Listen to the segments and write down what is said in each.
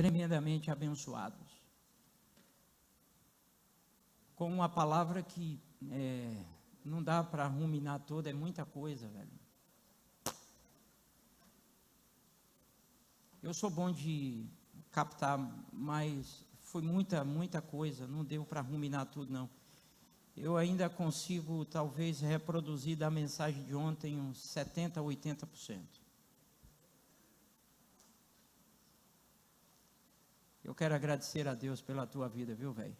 tremendamente abençoados, com uma palavra que não dá para ruminar toda, é muita coisa, velho. Eu sou bom de captar, mas foi muita coisa, não deu para ruminar tudo, não. Eu ainda consigo, talvez, reproduzir da mensagem de ontem uns 70% a 80%. Eu quero agradecer a Deus pela tua vida, viu, velho?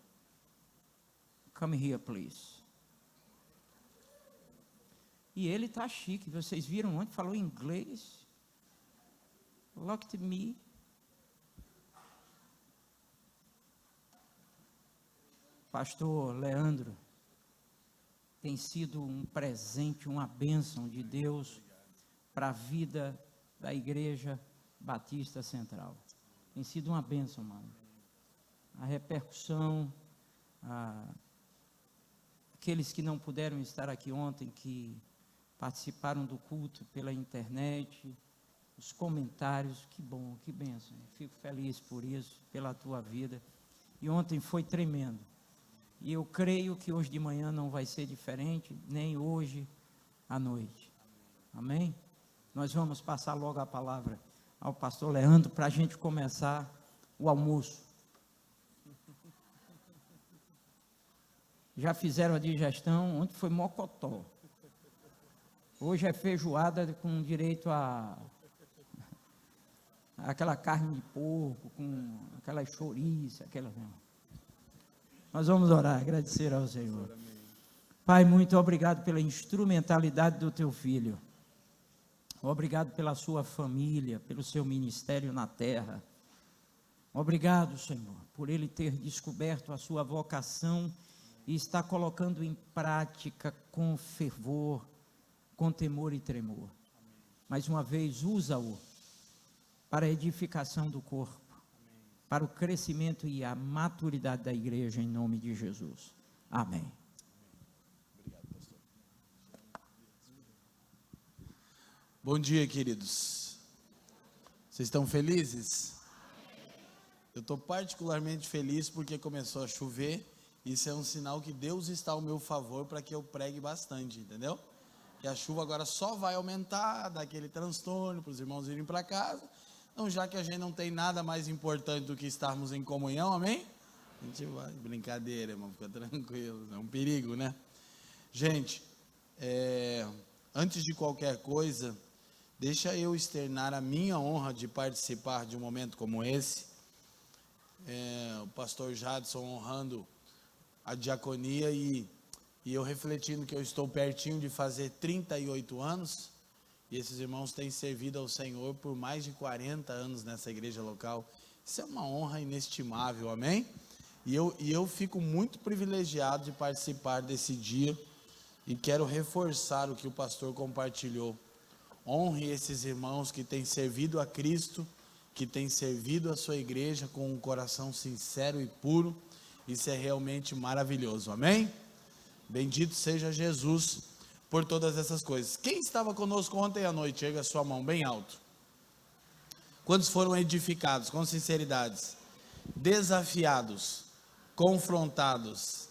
Come here, please. E ele tá chique, vocês viram ontem, falou inglês. Look at me. Pastor Leandro tem sido um presente, uma bênção de Deus para a vida da Igreja Batista Central. Tem sido uma bênção, mano. A repercussão, aqueles que não puderam estar aqui ontem, que participaram do culto pela internet, os comentários, que bom, que bênção. Fico feliz por isso, pela tua vida. E ontem foi tremendo. E eu creio que hoje de manhã não vai ser diferente, nem hoje à noite. Amém? Nós vamos passar logo a palavra ao pastor Leandro para a gente começar o almoço. Já fizeram a digestão, ontem foi mocotó. Hoje é feijoada com direito a aquela carne de porco, com aquela chouriça, aquela... Nós vamos orar, agradecer ao Senhor. Pai, muito obrigado pela instrumentalidade do teu filho. Obrigado pela sua família, pelo seu ministério na terra. Obrigado, Senhor, por ele ter descoberto a sua vocação e está colocando em prática com fervor, com temor e tremor. Mais uma vez, usa-o para a edificação do corpo, para o crescimento e a maturidade da igreja, em nome de Jesus. Amém. Obrigado, pastor. Bom dia, queridos. Vocês estão felizes? Eu estou particularmente feliz porque começou a chover. Isso é um sinal que Deus está ao meu favor para que eu pregue bastante, entendeu? Que a chuva agora só vai aumentar, dar aquele transtorno para os irmãos irem para casa. Então, já que a gente não tem nada mais importante do que estarmos em comunhão, amém? A gente vai, brincadeira, irmão, fica tranquilo, é um perigo, né? Gente, antes de qualquer coisa, deixa eu externar a minha honra de participar de um momento como esse. O pastor Jadson honrando a diaconia e eu refletindo que eu estou pertinho de fazer 38 anos, e esses irmãos têm servido ao Senhor por mais de 40 anos nessa igreja local. Isso é uma honra inestimável, amém? E eu fico muito privilegiado de participar desse dia, e quero reforçar o que o pastor compartilhou. Honre esses irmãos que têm servido a Cristo, que têm servido a sua igreja com um coração sincero e puro. Isso é realmente maravilhoso, amém? Bendito seja Jesus por todas essas coisas. Quem estava conosco ontem à noite? Erga a sua mão bem alto. Quantos foram edificados, com sinceridade? Desafiados, confrontados,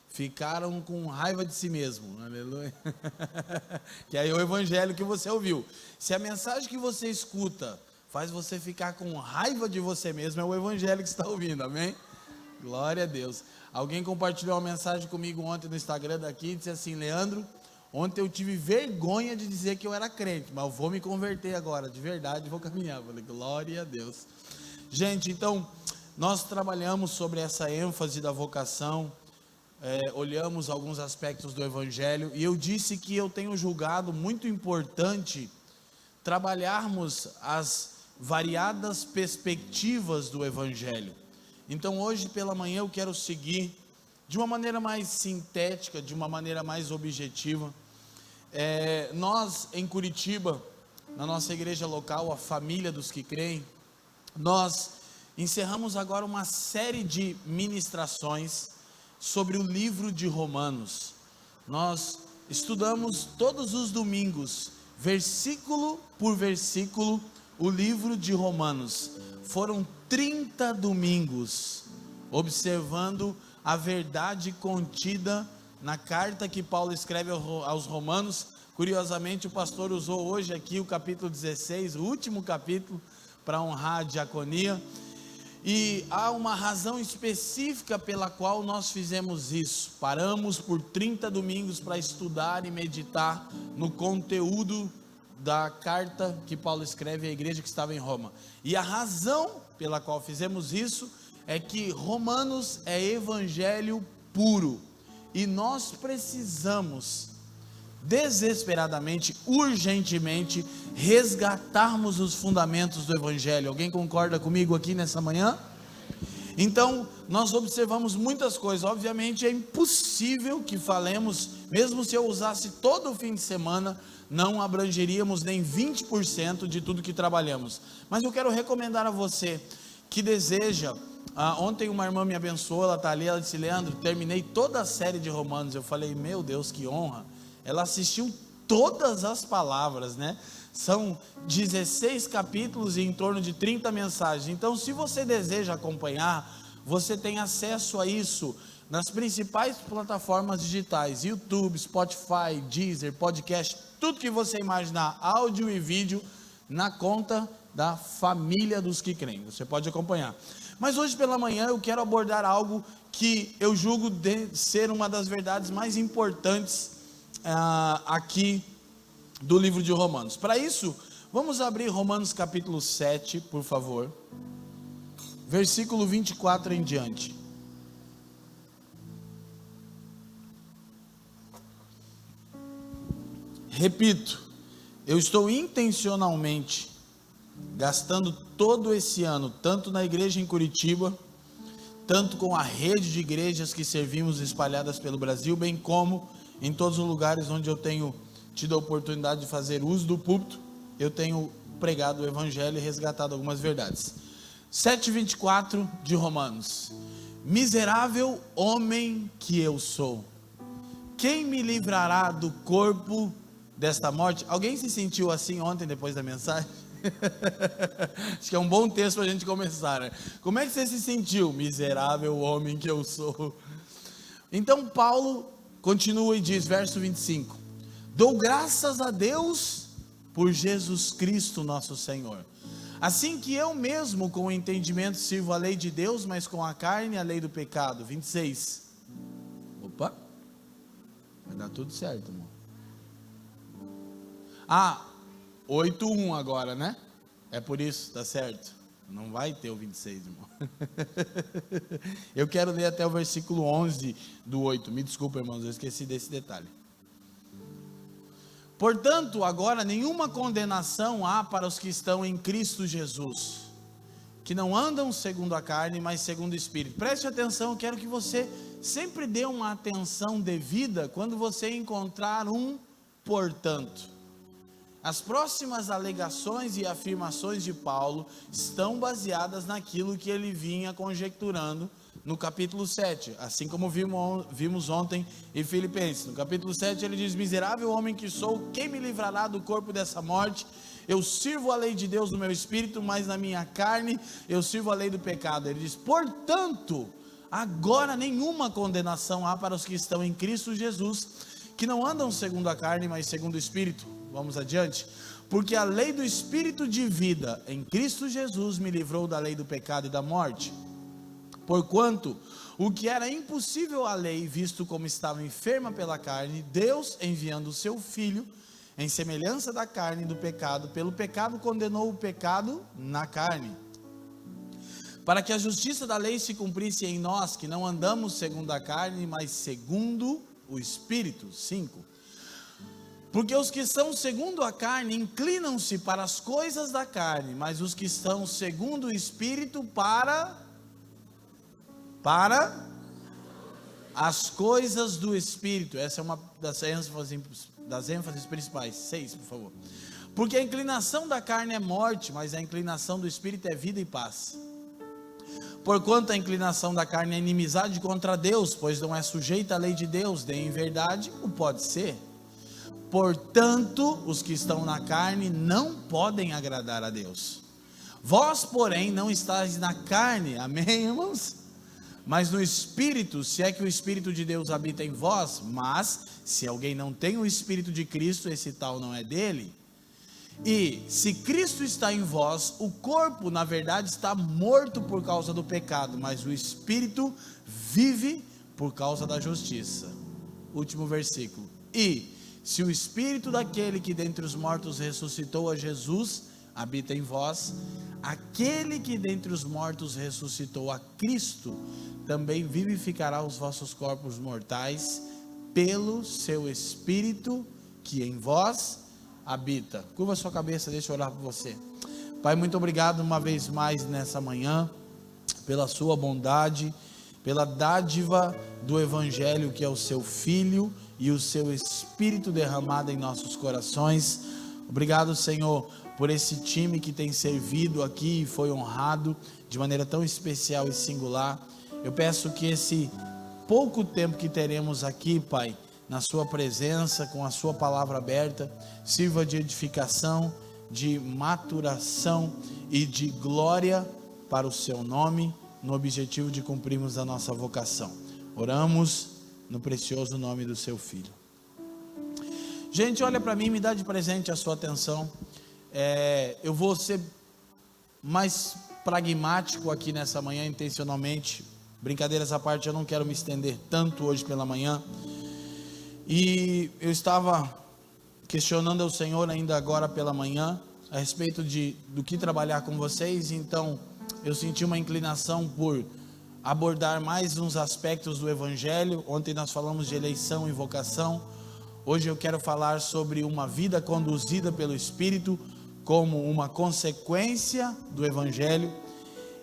ficaram com raiva de si mesmo, aleluia. Que aí é o evangelho que você ouviu. Se a mensagem que você escuta faz você ficar com raiva de você mesmo, é o evangelho que você está ouvindo, amém? Glória a Deus. Alguém compartilhou uma mensagem comigo ontem no Instagram daqui, disse assim: Leandro, ontem eu tive vergonha de dizer que eu era crente, mas eu vou me converter agora, de verdade, vou caminhar. Falei, glória a Deus. Gente, então, nós trabalhamos sobre essa ênfase da vocação, olhamos alguns aspectos do evangelho, e eu disse que eu tenho julgado muito importante trabalharmos as variadas perspectivas do evangelho. Então hoje pela manhã eu quero seguir de uma maneira mais sintética, de uma maneira mais objetiva. Nós em Curitiba, na nossa igreja local, a Família dos que Creem, nós encerramos agora uma série de ministrações sobre o livro de Romanos. Nós estudamos todos os domingos, versículo por versículo, o livro de Romanos. Foram 30 domingos observando a verdade contida na carta que Paulo escreve aos Romanos. Curiosamente, o pastor usou hoje aqui o capítulo 16, o último capítulo, para honrar a diaconia. E há uma razão específica pela qual nós fizemos isso. Paramos por 30 domingos para estudar e meditar no conteúdo da carta que Paulo escreve à igreja que estava em Roma. E a razão pela qual fizemos isso é que Romanos é evangelho puro. E nós precisamos desesperadamente, urgentemente, resgatarmos os fundamentos do evangelho. Alguém concorda comigo aqui nessa manhã? Então, nós observamos muitas coisas. Obviamente é impossível que falemos, mesmo se eu usasse todo o fim de semana, não abrangeríamos nem 20% de tudo que trabalhamos. Mas eu quero recomendar a você que deseja. Ontem uma irmã me abençoou, ela está ali, ela disse: Leandro, terminei toda a série de Romanos. Eu falei: meu Deus, que honra. Ela assistiu todas as palavras, né? São 16 capítulos e em torno de 30 mensagens. Então, se você deseja acompanhar, você tem acesso a isso nas principais plataformas digitais: YouTube, Spotify, Deezer, podcast, tudo que você imaginar, áudio e vídeo, na conta da família dos que creem. Você pode acompanhar. Mas hoje pela manhã eu quero abordar algo que eu julgo de ser uma das verdades mais importantes aqui do livro de Romanos. Para isso, vamos abrir Romanos capítulo 7, por favor, versículo 24 em diante. Repito, eu estou intencionalmente gastando todo esse ano, tanto na igreja em Curitiba, tanto com a rede de igrejas que servimos espalhadas pelo Brasil, bem como em todos os lugares onde eu tenho tido a oportunidade de fazer uso do púlpito, eu tenho pregado o evangelho e resgatado algumas verdades. 7:24 de Romanos: miserável homem que eu sou, quem me livrará do corpo desta morte? Alguém se sentiu assim ontem depois da mensagem? Acho que é um bom texto para a gente começar, né? Como é que você se sentiu? Miserável homem que eu sou. Então Paulo continua e diz, verso 25: dou graças a Deus por Jesus Cristo nosso Senhor, assim que eu mesmo com o entendimento sirvo a lei de Deus, mas com a carne a lei do pecado. 26. Opa, vai dar tudo certo, irmão. 8:1 agora, né? É por isso, tá certo? Não vai ter o 26, irmão. Eu quero ler até o versículo 11 do 8. Me desculpa, irmãos, eu esqueci desse detalhe. Portanto, agora nenhuma condenação há para os que estão em Cristo Jesus, que não andam segundo a carne, mas segundo o Espírito. Preste atenção, eu quero que você sempre dê uma atenção devida quando você encontrar um portanto. As próximas alegações e afirmações de Paulo estão baseadas naquilo que ele vinha conjecturando no capítulo 7, assim como vimos ontem em Filipenses. No capítulo 7 ele diz: miserável homem que sou, quem me livrará do corpo dessa morte? Eu sirvo a lei de Deus no meu espírito, mas na minha carne eu sirvo a lei do pecado. Ele diz: portanto, agora nenhuma condenação há para os que estão em Cristo Jesus, que não andam segundo a carne, mas segundo o Espírito. Vamos adiante. Porque a lei do Espírito de vida em Cristo Jesus me livrou da lei do pecado e da morte. Porquanto o que era impossível à lei, visto como estava enferma pela carne, Deus, enviando o seu Filho em semelhança da carne e do pecado, pelo pecado condenou o pecado na carne, para que a justiça da lei se cumprisse em nós, que não andamos segundo a carne, mas segundo o Espírito. 5. Porque os que são segundo a carne inclinam-se para as coisas da carne, mas os que estão segundo o Espírito para as coisas do Espírito. Essa é uma das ênfases principais. 6, por favor. Porque a inclinação da carne é morte, mas a inclinação do Espírito é vida e paz. Porquanto a inclinação da carne é inimizade contra Deus, pois não é sujeita à lei de Deus, nem em verdade o pode ser. Portanto, os que estão na carne não podem agradar a Deus. Vós, porém, não estáis na carne, amém, irmãos? Mas no Espírito, se é que o Espírito de Deus habita em vós. Mas, se alguém não tem o Espírito de Cristo, esse tal não é dele. E, se Cristo está em vós, o corpo, na verdade, está morto por causa do pecado, mas o Espírito vive por causa da justiça. Último versículo. E, se o Espírito daquele que dentre os mortos ressuscitou a Jesus habita em vós, aquele que dentre os mortos ressuscitou a Cristo, também vivificará os vossos corpos mortais, pelo seu Espírito que em vós habita. Curva sua cabeça, deixa eu orar por você. Pai, muito obrigado uma vez mais nessa manhã, pela sua bondade, pela dádiva do Evangelho que é o seu Filho e o seu Espírito derramado em nossos corações. Obrigado, Senhor, por esse time que tem servido aqui e foi honrado de maneira tão especial e singular. Eu peço que esse pouco tempo que teremos aqui, Pai, na sua presença, com a sua palavra aberta, sirva de edificação, de maturação e de glória para o seu nome, no objetivo de cumprirmos a nossa vocação. Oramos no precioso nome do seu Filho. Gente, olha para mim, me dá de presente a sua atenção. Eu vou ser mais pragmático aqui nessa manhã, intencionalmente. Brincadeiras à parte, eu não quero me estender tanto hoje pela manhã. E eu estava questionando ao Senhor ainda agora pela manhã, a respeito do que trabalhar com vocês. Então eu senti uma inclinação por abordar mais uns aspectos do Evangelho. Ontem nós falamos de eleição e vocação. Hoje eu quero falar sobre uma vida conduzida pelo Espírito, como uma consequência do Evangelho.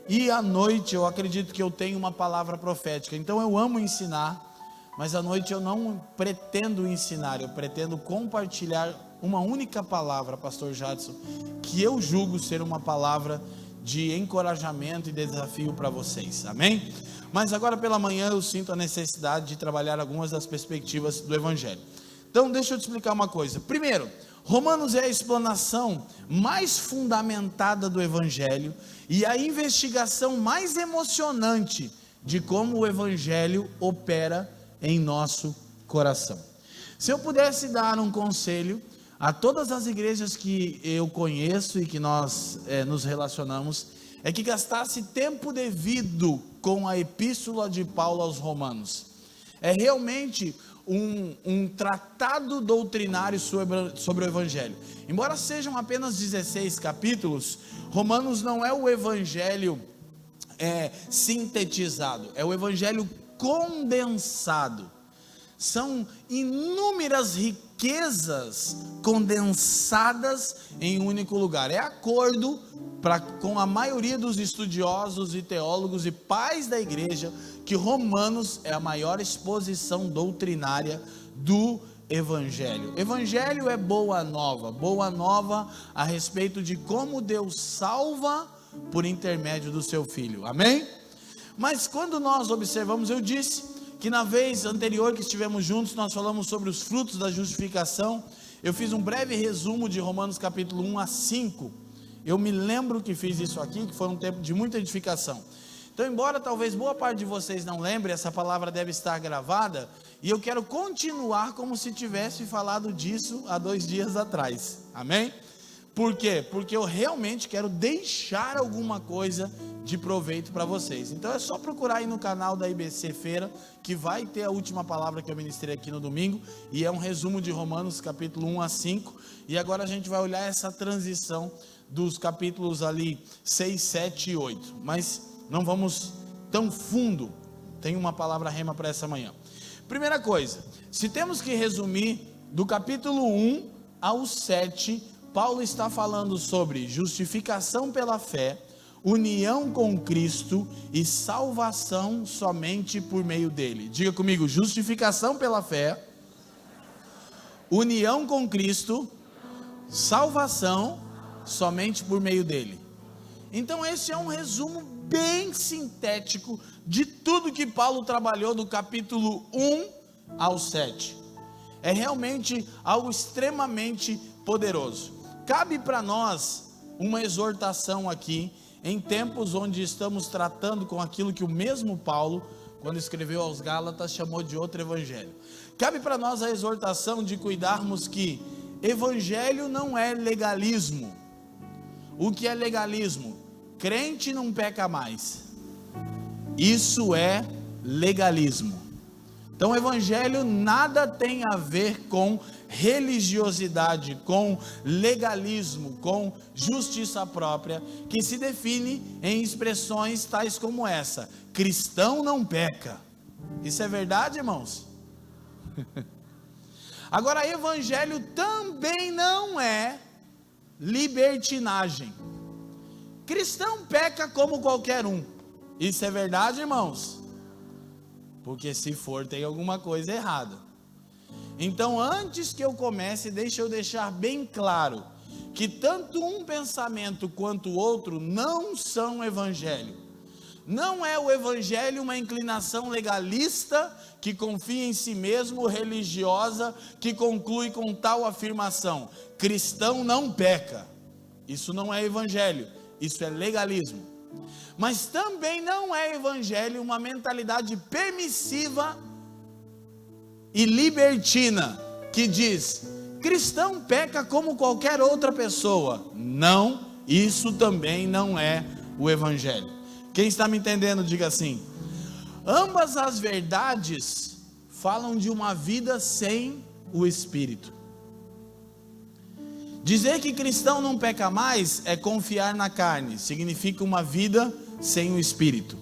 E à noite eu acredito que eu tenho uma palavra profética. Então eu amo ensinar, mas à noite eu não pretendo ensinar, eu pretendo compartilhar uma única palavra, pastor Jadson, que eu julgo ser uma palavra de encorajamento e desafio para vocês, amém? Mas agora pela manhã eu sinto a necessidade de trabalhar algumas das perspectivas do Evangelho. Então deixa eu te explicar uma coisa. Primeiro, Romanos é a explanação mais fundamentada do Evangelho e a investigação mais emocionante de como o Evangelho opera em nosso coração. Se eu pudesse dar um conselho a todas as igrejas que eu conheço e que nós nos relacionamos, é que gastasse tempo devido com a epístola de Paulo aos Romanos. É realmente um tratado doutrinário sobre o Evangelho. Embora sejam apenas 16 capítulos, Romanos não é o Evangelho sintetizado, é o Evangelho condensado. São inúmeras riquezas condensadas em um único lugar. É acordo com a maioria dos estudiosos e teólogos e pais da igreja que Romanos é a maior exposição doutrinária do Evangelho. Evangelho é boa nova a respeito de como Deus salva por intermédio do seu Filho, amém? Mas quando nós observamos, eu disse que na vez anterior que estivemos juntos, nós falamos sobre os frutos da justificação. Eu fiz um breve resumo de Romanos capítulo 1 a 5, eu me lembro que fiz isso aqui, que foi um tempo de muita edificação. Então, embora talvez boa parte de vocês não lembre, essa palavra deve estar gravada, e eu quero continuar como se tivesse falado disso há 2 dias atrás, amém? Por quê? Porque eu realmente quero deixar alguma coisa de proveito para vocês. Então é só procurar aí no canal da IBC Feira, que vai ter a última palavra que eu ministrei aqui no domingo, e é um resumo de Romanos capítulo 1 a 5, e agora a gente vai olhar essa transição dos capítulos ali 6, 7 e 8, mas não vamos tão fundo. Tem uma palavra rema para essa manhã. Primeira coisa, se temos que resumir do capítulo 1 ao 7, Paulo está falando sobre justificação pela fé, união com Cristo e salvação somente por meio dele. Diga comigo: justificação pela fé, união com Cristo, salvação somente por meio dele. Então esse é um resumo bem sintético de tudo que Paulo trabalhou do capítulo 1 ao 7. É realmente algo extremamente poderoso. Cabe para nós uma exortação aqui, em tempos onde estamos tratando com aquilo que o mesmo Paulo, quando escreveu aos Gálatas, chamou de outro evangelho. Cabe para nós a exortação de cuidarmos que evangelho não é legalismo. O que é legalismo? Crente não peca mais. Isso é legalismo. Então o evangelho nada tem a ver com religiosidade, com legalismo, com justiça própria, que se define em expressões tais como essa: cristão não peca. Isso é verdade, irmãos? Agora, evangelho também não é libertinagem. Cristão peca como qualquer um. Isso é verdade, irmãos? Porque se for, tem alguma coisa errada. Então, antes que eu comece, deixa eu deixar bem claro que tanto um pensamento quanto o outro não são evangelho. Não é o evangelho uma inclinação legalista que confia em si mesmo, religiosa, que conclui com tal afirmação: cristão não peca. Isso não é evangelho, isso é legalismo. Mas também não é evangelho uma mentalidade permissiva e libertina, que diz: cristão peca como qualquer outra pessoa. Não, isso também não é o evangelho. Quem está me entendendo, diga assim. Ambas as verdades falam de uma vida sem o Espírito. Dizer que cristão não peca mais é confiar na carne, significa uma vida sem o Espírito.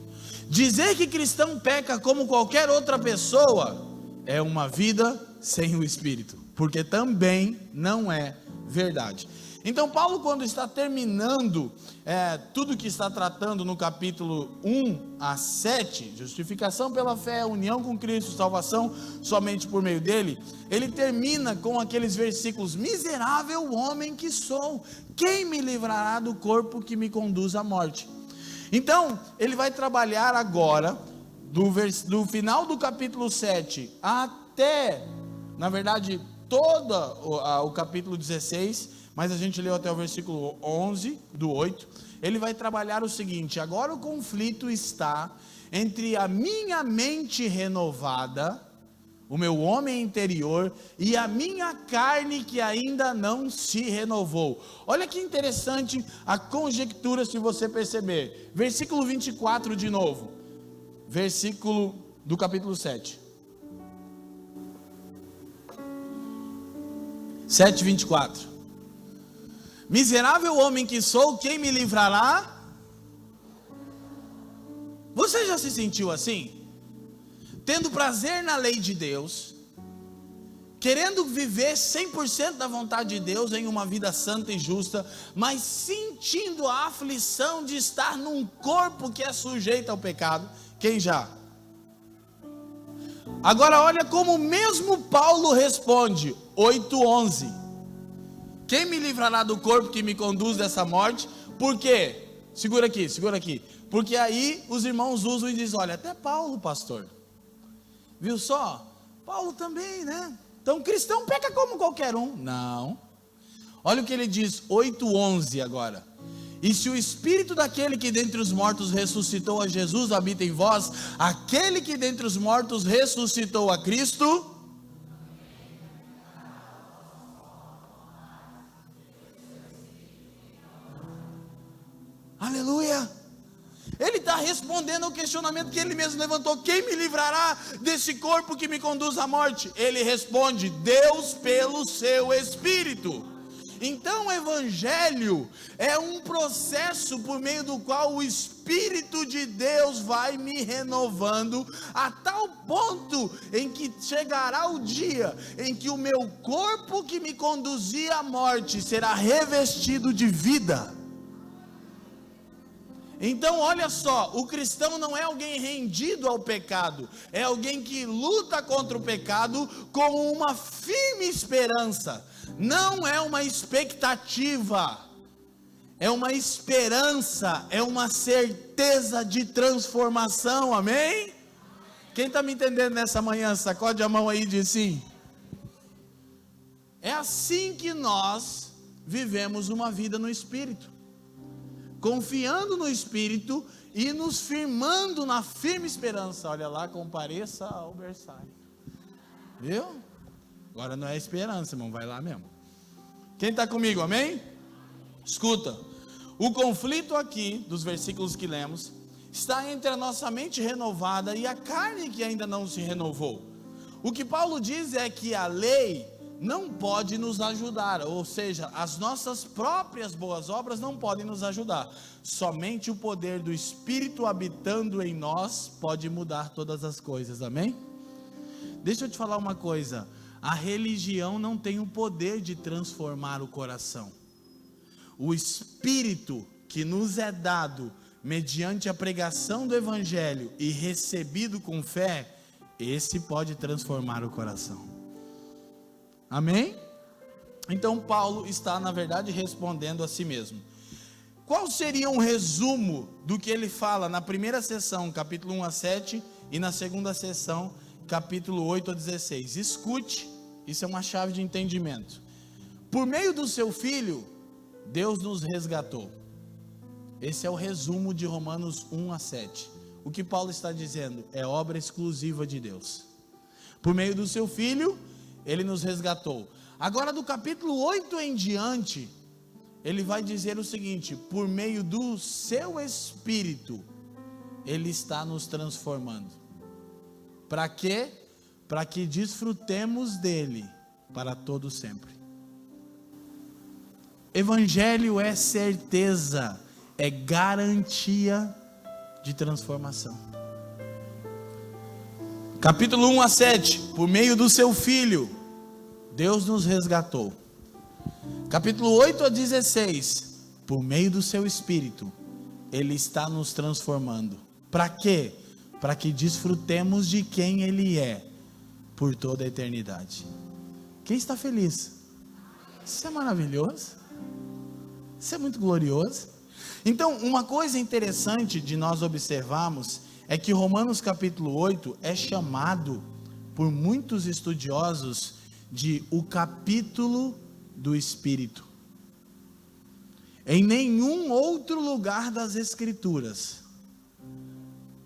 Dizer que cristão peca como qualquer outra pessoa é uma vida sem o Espírito, porque também não é verdade. Então Paulo, quando está terminando tudo que está tratando no capítulo 1 a 7, justificação pela fé, união com Cristo, salvação somente por meio dele, ele termina com aqueles versículos: miserável homem que sou, quem me livrará do corpo que me conduz à morte? Então, ele vai trabalhar agora, do final do capítulo 7 até, na verdade, todo o capítulo 16, mas a gente leu até o versículo 11, do 8, ele vai trabalhar o seguinte: agora o conflito está entre a minha mente renovada, o meu homem interior, e a minha carne que ainda não se renovou. Olha que interessante a conjectura, se você perceber. Versículo 24 de novo, versículo do capítulo 7. 7:24. Miserável homem que sou, quem me livrará? Você já se sentiu assim? Tendo prazer na lei de Deus, querendo viver 100% da vontade de Deus em uma vida santa e justa, mas sentindo a aflição de estar num corpo que é sujeito ao pecado. Quem já? Agora olha como o mesmo Paulo responde, 8:11. Quem me livrará do corpo que me conduz dessa morte? Por quê? Segura aqui. Porque aí os irmãos usam e dizem: olha, até Paulo, pastor, viu só? Paulo também, né? Então cristão peca como qualquer um. Não. Olha o que ele diz, 8:11 agora. E se o Espírito daquele que dentre os mortos ressuscitou a Jesus habita em vós, aquele que dentre os mortos ressuscitou a Cristo... Aleluia! Ele está respondendo ao questionamento que ele mesmo levantou: quem me livrará desse corpo que me conduz à morte? Ele responde: Deus pelo seu Espírito. Então o Evangelho é um processo por meio do qual o Espírito de Deus vai me renovando, a tal ponto em que chegará o dia em que o meu corpo que me conduzia à morte será revestido de vida. Então olha só, o cristão não é alguém rendido ao pecado, é alguém que luta contra o pecado com uma firme esperança. Não é uma expectativa, é uma esperança, é uma certeza de transformação, amém? Quem está me entendendo nessa manhã, sacode a mão aí e diz sim. É assim que nós vivemos uma vida no Espírito. confiando no Espírito e nos firmando na firme esperança. Olha lá, compareça ao berçário. Viu? Agora não é esperança, irmão, vai lá mesmo. Quem está comigo, amém? Escuta, o conflito aqui, dos versículos que lemos, está entre a nossa mente renovada e a carne que ainda não se renovou. O que Paulo diz é que a lei não pode nos ajudar, ou seja, as nossas próprias boas obras não podem nos ajudar. Somente o poder do Espírito habitando em nós pode mudar todas as coisas, amém? Deixa eu te falar uma coisa, a religião não tem o poder de transformar o coração. O Espírito que nos é dado mediante a pregação do Evangelho e recebido com fé, esse pode transformar o coração. Amém? Então Paulo está, na verdade, respondendo a si mesmo. Qual seria um resumo do que ele fala na primeira sessão, capítulo 1 a 7, e na segunda sessão, capítulo 8 a 16? Escute, isso é uma chave de entendimento. Por meio do seu Filho, Deus nos resgatou. Esse é o resumo de Romanos 1 a 7. O que Paulo está dizendo é obra exclusiva de Deus. Por meio do seu Filho, Ele nos resgatou. Agora do capítulo 8 em diante, ele vai dizer o seguinte: por meio do seu Espírito, Ele está nos transformando. Para quê? Para que desfrutemos dele para todo sempre. Evangelho é certeza, é garantia de transformação. Capítulo 1 a 7, por meio do seu Filho, Deus nos resgatou. Capítulo 8 a 16, por meio do seu Espírito, Ele está nos transformando. Para quê? Para que desfrutemos de quem Ele é, por toda a eternidade. Quem está feliz? Isso é maravilhoso. Isso é muito glorioso. Então, uma coisa interessante de nós observarmos é que Romanos capítulo 8 é chamado por muitos estudiosos de o capítulo do Espírito. Em nenhum outro lugar das Escrituras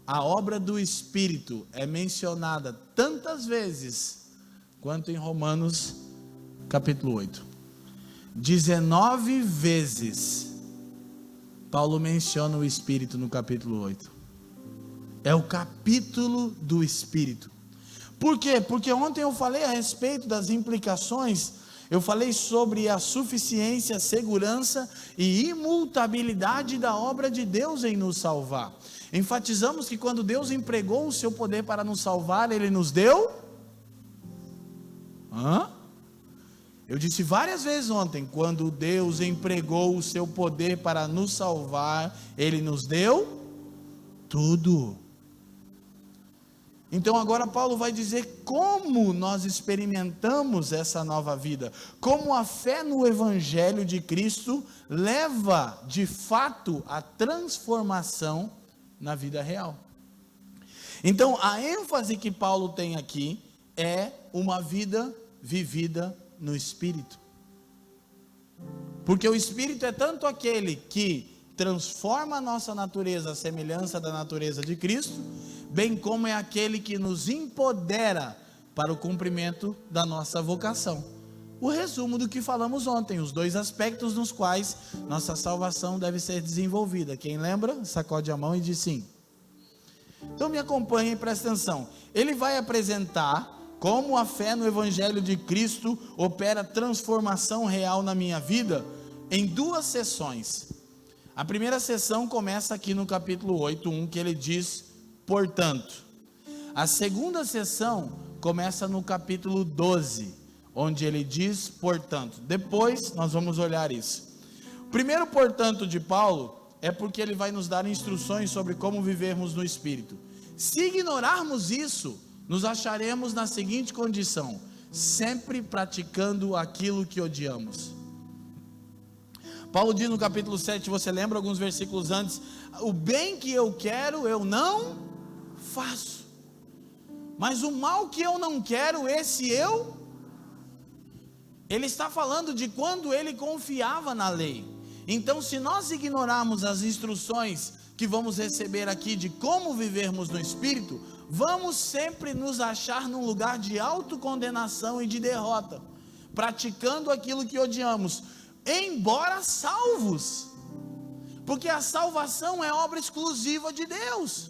a obra do Espírito é mencionada tantas vezes quanto em Romanos capítulo 8. 19 vezes Paulo menciona o Espírito no capítulo 8. É o capítulo do Espírito. Por quê? Porque ontem eu falei a respeito das implicações, eu falei sobre a suficiência, segurança e imutabilidade da obra de Deus em nos salvar. Enfatizamos que quando Deus empregou o seu poder para nos salvar, Ele nos deu? Eu disse várias vezes ontem, quando Deus empregou o seu poder para nos salvar, Ele nos deu tudo. Então agora Paulo vai dizer como nós experimentamos essa nova vida, como a fé no Evangelho de Cristo leva de fato a transformação na vida real. Então a ênfase que Paulo tem aqui é uma vida vivida no Espírito, porque o Espírito é tanto aquele que transforma a nossa natureza à semelhança da natureza de Cristo, bem como é aquele que nos empodera para o cumprimento da nossa vocação. O resumo do que falamos ontem, os dois aspectos nos quais nossa salvação deve ser desenvolvida. Quem lembra? Sacode a mão e diz sim. Então me acompanhe e preste atenção. Ele vai apresentar como a fé no Evangelho de Cristo opera transformação real na minha vida em duas sessões. A primeira sessão começa aqui no capítulo 8:1, que ele diz: portanto. A segunda sessão começa no capítulo 12, onde ele diz: portanto. Depois nós vamos olhar isso. O primeiro portanto de Paulo é porque ele vai nos dar instruções sobre como vivermos no Espírito. Se ignorarmos isso, nos acharemos na seguinte condição: sempre praticando aquilo que odiamos. Paulo diz no capítulo 7, você lembra alguns versículos antes: o bem que eu quero, eu não faço, mas o mal que eu não quero, esse eu. Ele está falando de quando ele confiava na lei. Então, se nós ignorarmos as instruções que vamos receber aqui de como vivermos no Espírito, vamos sempre nos achar num lugar de autocondenação e de derrota, praticando aquilo que odiamos, embora salvos, porque a salvação é obra exclusiva de Deus.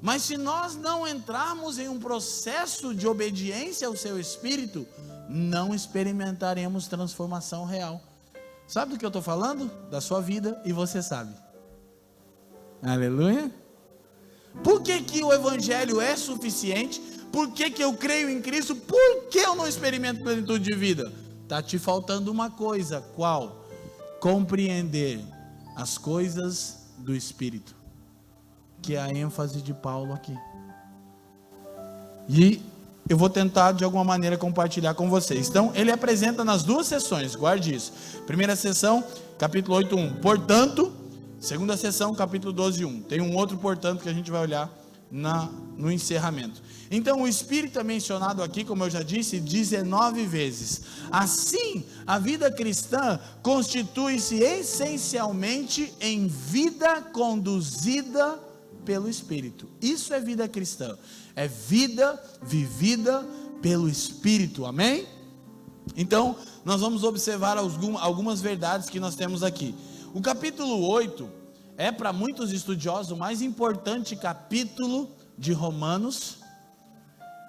Mas se nós não entrarmos em um processo de obediência ao seu Espírito, não experimentaremos transformação real. Sabe do que eu estou falando? Da sua vida, e você sabe. Aleluia. Por que que o Evangelho é suficiente? Por que que eu creio em Cristo? Por que eu não experimento plenitude de vida? Está te faltando uma coisa. Qual? Compreender as coisas do Espírito, que é a ênfase de Paulo aqui. E eu vou tentar de alguma maneira compartilhar com vocês. Então, ele apresenta nas duas sessões, guarde isso. Primeira sessão, capítulo 8:1. Portanto, segunda sessão, capítulo 12:1. Tem um outro portanto que a gente vai olhar no encerramento. Então, o Espírito é mencionado aqui, como eu já disse, 19 vezes. Assim, a vida cristã constitui-se essencialmente em vida conduzida pelo Espírito. Isso é vida cristã. É vida vivida pelo Espírito, amém? Então, nós vamos observar algumas verdades que nós temos aqui. O capítulo 8 é, para muitos estudiosos, o mais importante capítulo de Romanos.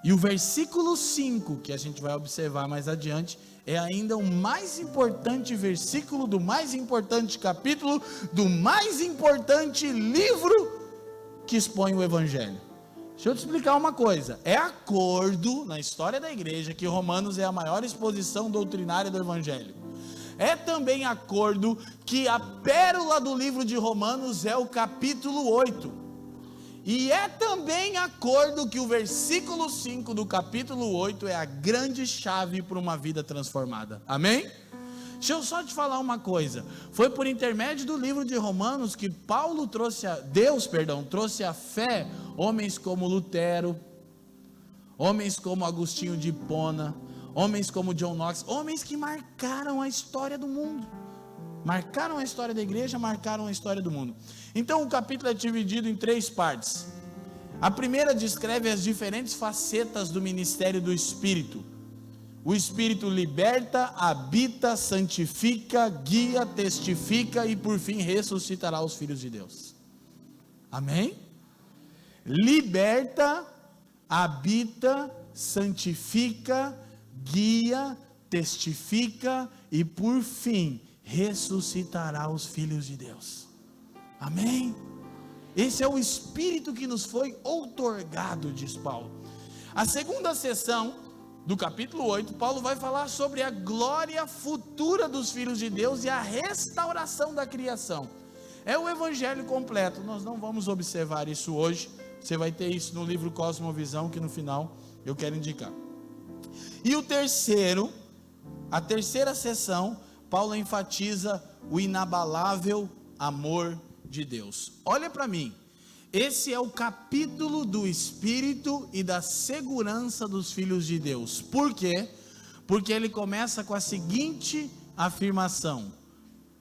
E o versículo 5, que a gente vai observar mais adiante, é ainda o mais importante versículo do mais importante capítulo, do mais importante livro que expõe o Evangelho. Deixa eu te explicar uma coisa. É acordo na história da igreja que Romanos é a maior exposição doutrinária do Evangelho. É também acordo que a pérola do livro de Romanos é o capítulo 8. E é também acordo que o versículo 5 do capítulo 8 é a grande chave para uma vida transformada. Amém? Deixa eu só te falar uma coisa. Foi por intermédio do livro de Romanos que Deus trouxe a fé homens como Lutero, homens como Agostinho de Hipona, homens como John Knox, homens que marcaram a história do mundo, marcaram a história da igreja, marcaram a história do mundo. Então o capítulo é dividido em 3 partes. A primeira descreve as diferentes facetas do ministério do Espírito. O Espírito liberta, habita, santifica, guia, testifica e por fim ressuscitará os filhos de Deus. Amém? Liberta, habita, santifica, guia, testifica e por fim ressuscitará os filhos de Deus. Amém? Esse é o Espírito que nos foi outorgado, diz Paulo. A segunda sessão do capítulo 8, Paulo vai falar sobre a glória futura dos filhos de Deus e a restauração da criação. É o Evangelho completo. Nós não vamos observar isso hoje. Você vai ter isso no livro Cosmovisão, que no final eu quero indicar. E a terceira sessão, Paulo enfatiza o inabalável amor de Deus. Olha para mim, esse é o capítulo do Espírito e da segurança dos filhos de Deus. Por quê? Porque ele começa com a seguinte afirmação.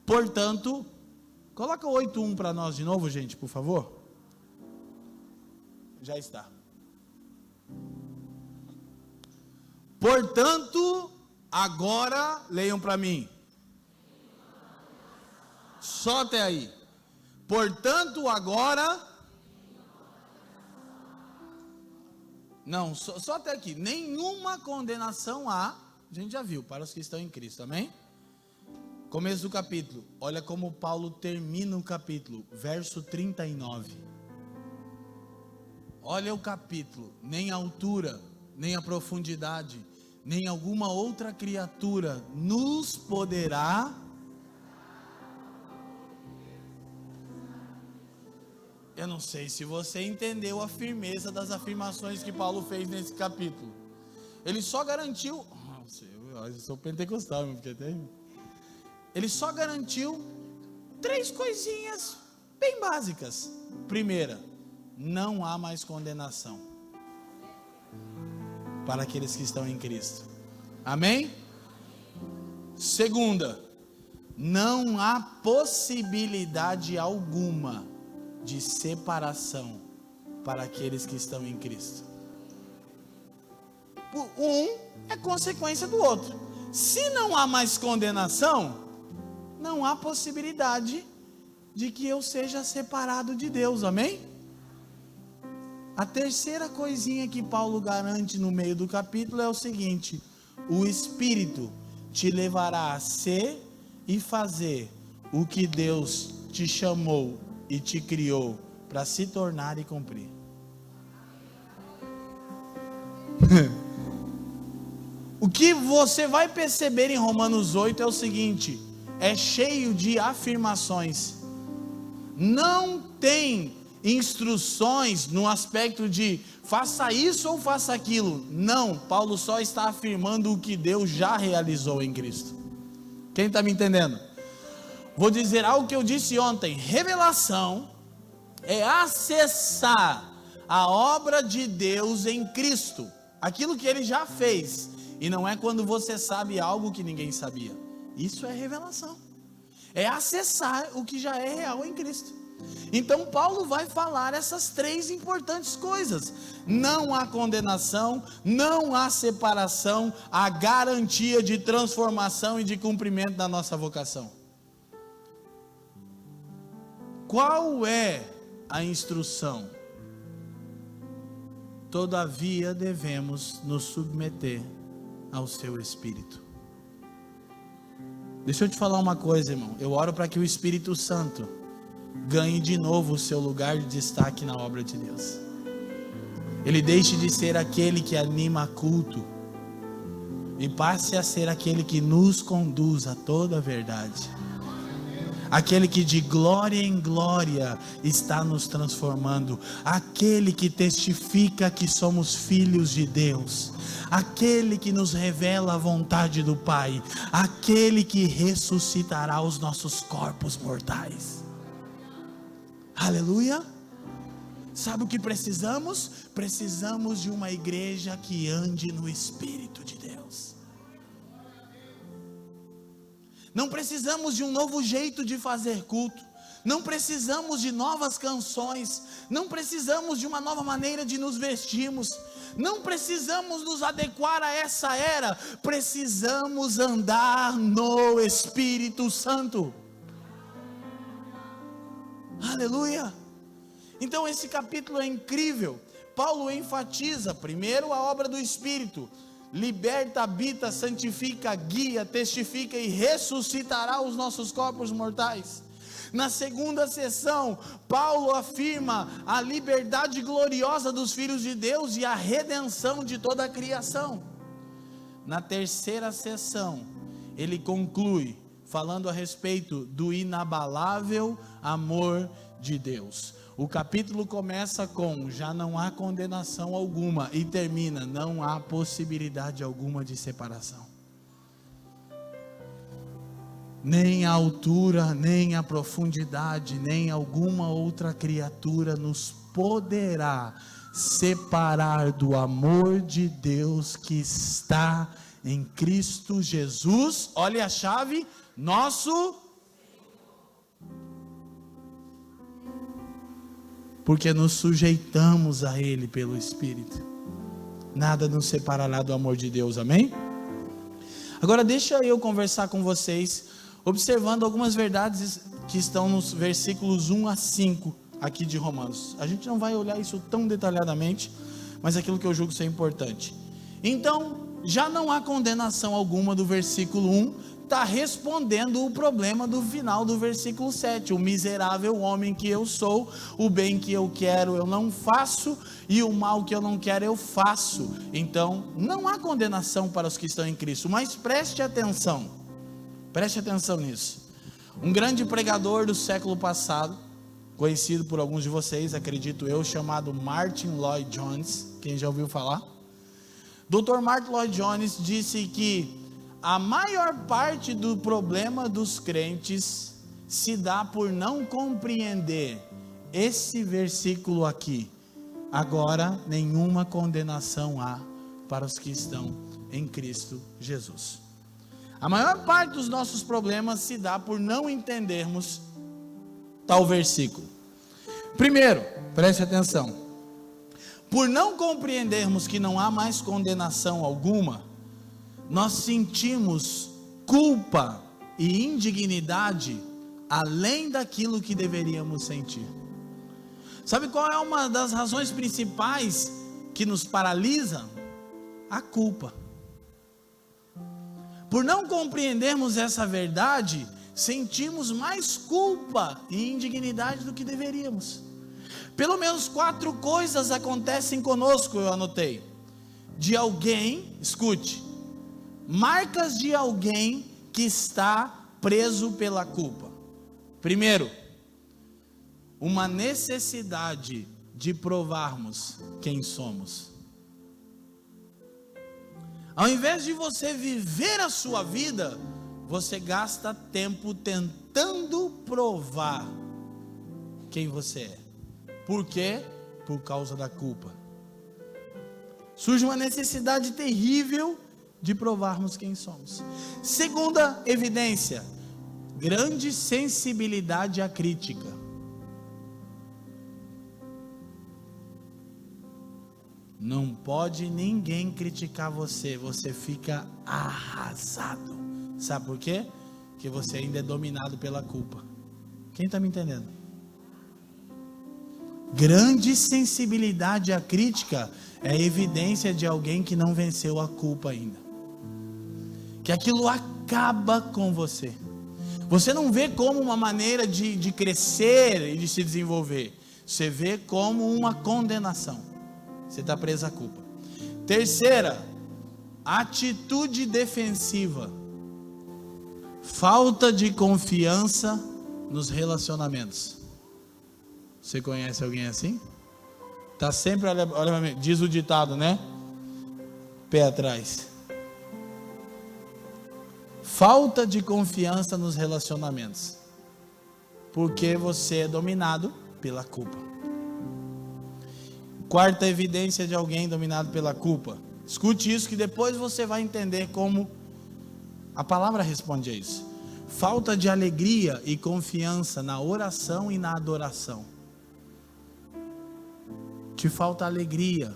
Portanto, coloca o 8:1 para nós de novo, gente, por favor. Já está. Portanto, agora, leiam para mim. Só até aí. Portanto, agora. Não, só até aqui. Nenhuma condenação há, a gente já viu, para os que estão em Cristo, amém? Começo do capítulo. Olha como Paulo termina o capítulo, verso 39. Olha o capítulo. Nem a altura, nem a profundidade, nem alguma outra criatura nos poderá. Eu não sei se você entendeu a firmeza das afirmações que Paulo fez nesse capítulo. Ele só garantiu. Eu sou pentecostal, porque até. Ele só garantiu 3 coisinhas bem básicas. Primeira, não há mais condenação para aqueles que estão em Cristo. Amém? Segunda, não há possibilidade alguma de separação para aqueles que estão em Cristo. Um é consequência do outro. Se não há mais condenação, não há possibilidade de que eu seja separado de Deus, amém? A terceira coisinha que Paulo garante no meio do capítulo é o seguinte: o Espírito te levará a ser e fazer o que Deus te chamou e te criou para se tornar e cumprir. O que você vai perceber em Romanos 8 é o seguinte: é cheio de afirmações. Não tem instruções no aspecto de faça isso ou faça aquilo. Não, Paulo só está afirmando o que Deus já realizou em Cristo. Quem está me entendendo? Vou dizer algo que eu disse ontem: revelação é acessar a obra de Deus em Cristo, aquilo que Ele já fez, e não é quando você sabe algo que ninguém sabia. Isso é revelação, é acessar o que já é real em Cristo. Então Paulo vai falar essas três importantes coisas: não há condenação, não há separação, há garantia de transformação e de cumprimento da nossa vocação. Qual é a instrução? Todavia devemos nos submeter ao seu Espírito. Deixa eu te falar uma coisa, irmão. Eu oro para que o Espírito Santo ganhe de novo o seu lugar de destaque na obra de Deus. Ele deixe de ser aquele que anima culto e passe a ser aquele que nos conduz a toda a verdade. Aquele que de glória em glória está nos transformando. Aquele que testifica que somos filhos de Deus. Aquele que nos revela a vontade do Pai. Aquele que ressuscitará os nossos corpos mortais. Aleluia. Sabe o que precisamos? Precisamos de uma igreja que ande no Espírito de Deus. Não precisamos de um novo jeito de fazer culto. Não precisamos de novas canções. Não precisamos de uma nova maneira de nos vestirmos. Não precisamos nos adequar a essa era. Precisamos andar no Espírito Santo. Aleluia. Então esse capítulo é incrível. Paulo enfatiza primeiro a obra do Espírito. Liberta, habita, santifica, guia, testifica e ressuscitará os nossos corpos mortais. Na segunda sessão, Paulo afirma a liberdade gloriosa dos filhos de Deus e a redenção de toda a criação. Na terceira sessão, ele conclui falando a respeito do inabalável amor de Deus. O capítulo começa com já não há condenação alguma e termina não há possibilidade alguma de separação. Nem a altura, nem a profundidade, nem alguma outra criatura nos poderá separar do amor de Deus que está em Cristo Jesus. Olha a chave, nosso. Porque nos sujeitamos a Ele pelo Espírito. Nada nos separará do amor de Deus, amém? Agora deixa eu conversar com vocês, observando algumas verdades que estão nos versículos 1 a 5 aqui de Romanos. A gente não vai olhar isso tão detalhadamente, mas aquilo que eu julgo ser importante. Então, já não há condenação alguma do versículo 1, está respondendo o problema do final do versículo 7, o miserável homem que eu sou, o bem que eu quero eu não faço, e o mal que eu não quero eu faço. Então, não há condenação para os que estão em Cristo, mas preste atenção nisso. Um grande pregador do século passado, conhecido por alguns de vocês, acredito eu, chamado Martin Lloyd Jones, quem já ouviu falar? Dr. Martin Lloyd Jones disse que a maior parte do problema dos crentes se dá por não compreender esse versículo aqui. Agora, nenhuma condenação há para os que estão em Cristo Jesus. A maior parte dos nossos problemas se dá por não entendermos tal versículo. Primeiro, preste atenção. Por não compreendermos que não há mais condenação alguma, nós sentimos culpa e indignidade além daquilo que deveríamos sentir. Sabe qual é uma das razões principais que nos paralisa? A culpa. Por não compreendermos essa verdade, sentimos mais culpa e indignidade do que deveríamos. Pelo menos 4 coisas acontecem conosco, eu anotei. De alguém, escute, marcas de alguém que está preso pela culpa. Primeiro, uma necessidade de provarmos quem somos. Ao invés de você viver a sua vida, você gasta tempo tentando provar quem você é. Por quê? Por causa da culpa. Surge uma necessidade terrível de provarmos quem somos. Segunda evidência, grande sensibilidade à crítica. Não pode ninguém criticar você, você fica arrasado. Sabe por quê? Porque você ainda é dominado pela culpa. Quem está me entendendo? Grande sensibilidade à crítica é evidência de alguém que não venceu a culpa ainda. Que aquilo acaba com você. Você não vê como uma maneira de crescer e de se desenvolver. Você vê como uma condenação. Você está preso à culpa. Terceira, atitude defensiva. Falta de confiança nos relacionamentos. Você conhece alguém assim? Está sempre, olha, diz o ditado, né? Pé atrás. Falta de confiança nos relacionamentos. Porque você é dominado pela culpa. Quarta evidência de alguém dominado pela culpa. Escute isso que depois você vai entender como a palavra responde a isso. Falta de alegria e confiança na oração e na adoração. Te falta alegria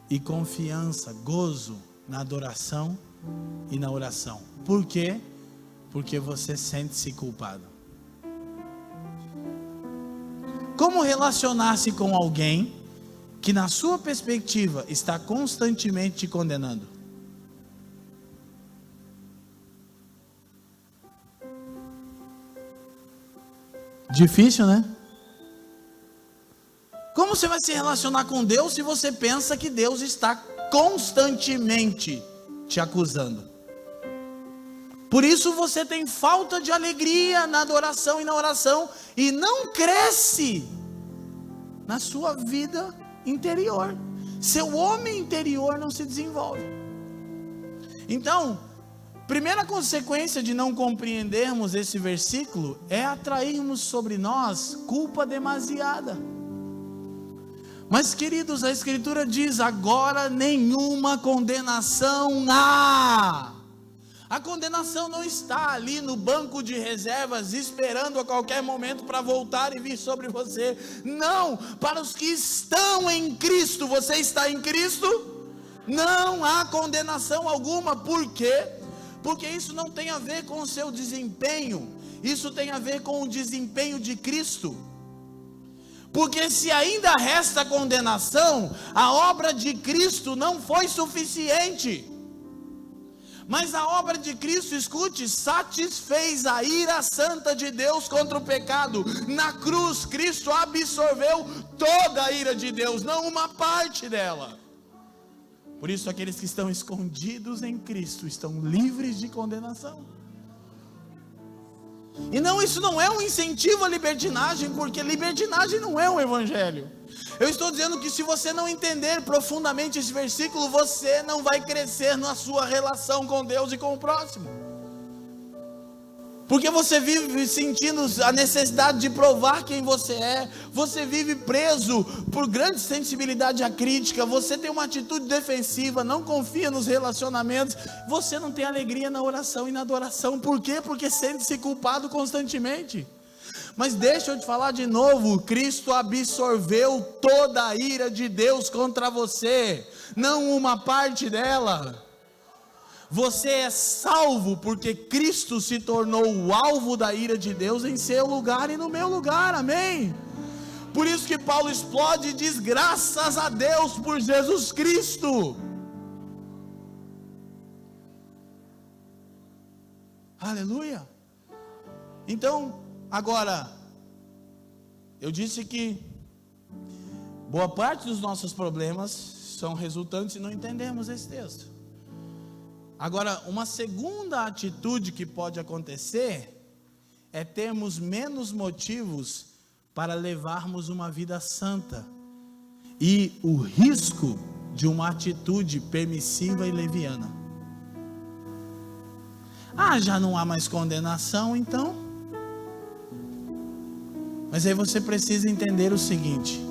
e confiança, gozo na adoração e na oração. Por quê? Porque você sente-se culpado. Como relacionar-se com alguém que na sua perspectiva está constantemente te condenando? Difícil, né? Como você vai se relacionar com Deus se você pensa que Deus está constantemente te acusando? Por isso você tem falta de alegria na adoração e na oração e não cresce na sua vida interior. Seu homem interior não se desenvolve. Então, primeira consequência de não compreendermos esse versículo é atrairmos sobre nós culpa demasiada. Mas, queridos, a Escritura diz: agora nenhuma condenação há. A condenação não está ali no banco de reservas, esperando a qualquer momento para voltar e vir sobre você. Não, para os que estão em Cristo. Você está em Cristo? Não há condenação alguma. Por quê? Porque isso não tem a ver com o seu desempenho. Isso tem a ver com o desempenho de Cristo. Porque se ainda resta condenação, a obra de Cristo não foi suficiente. Mas a obra de Cristo, escute, satisfez a ira santa de Deus contra o pecado. Na cruz, Cristo absorveu toda a ira de Deus, não uma parte dela. Por isso, aqueles que estão escondidos em Cristo estão livres de condenação. E não, isso não é um incentivo à libertinagem, porque libertinagem não é um evangelho. Eu estou dizendo que se você não entender profundamente esse versículo, você não vai crescer na sua relação com Deus e com o próximo. Porque você vive sentindo a necessidade de provar quem você é. Você vive preso por grande sensibilidade à crítica. Você tem uma atitude defensiva, não confia nos relacionamentos. Você não tem alegria na oração e na adoração. Por quê? Porque sente-se culpado constantemente. Mas deixa eu te falar de novo, Cristo absorveu toda a ira de Deus contra você, não uma parte dela. Você é salvo porque Cristo se tornou o alvo da ira de Deus em seu lugar e no meu lugar, amém? Por isso que Paulo explode e diz: graças a Deus por Jesus Cristo. Aleluia. Então, agora, eu disse que boa parte dos nossos problemas são resultantes e não entendemos esse texto. Agora, uma segunda atitude que pode acontecer é termos menos motivos para levarmos uma vida santa e o risco de uma atitude permissiva e leviana. Já não há mais condenação, então. Mas aí você precisa entender o seguinte: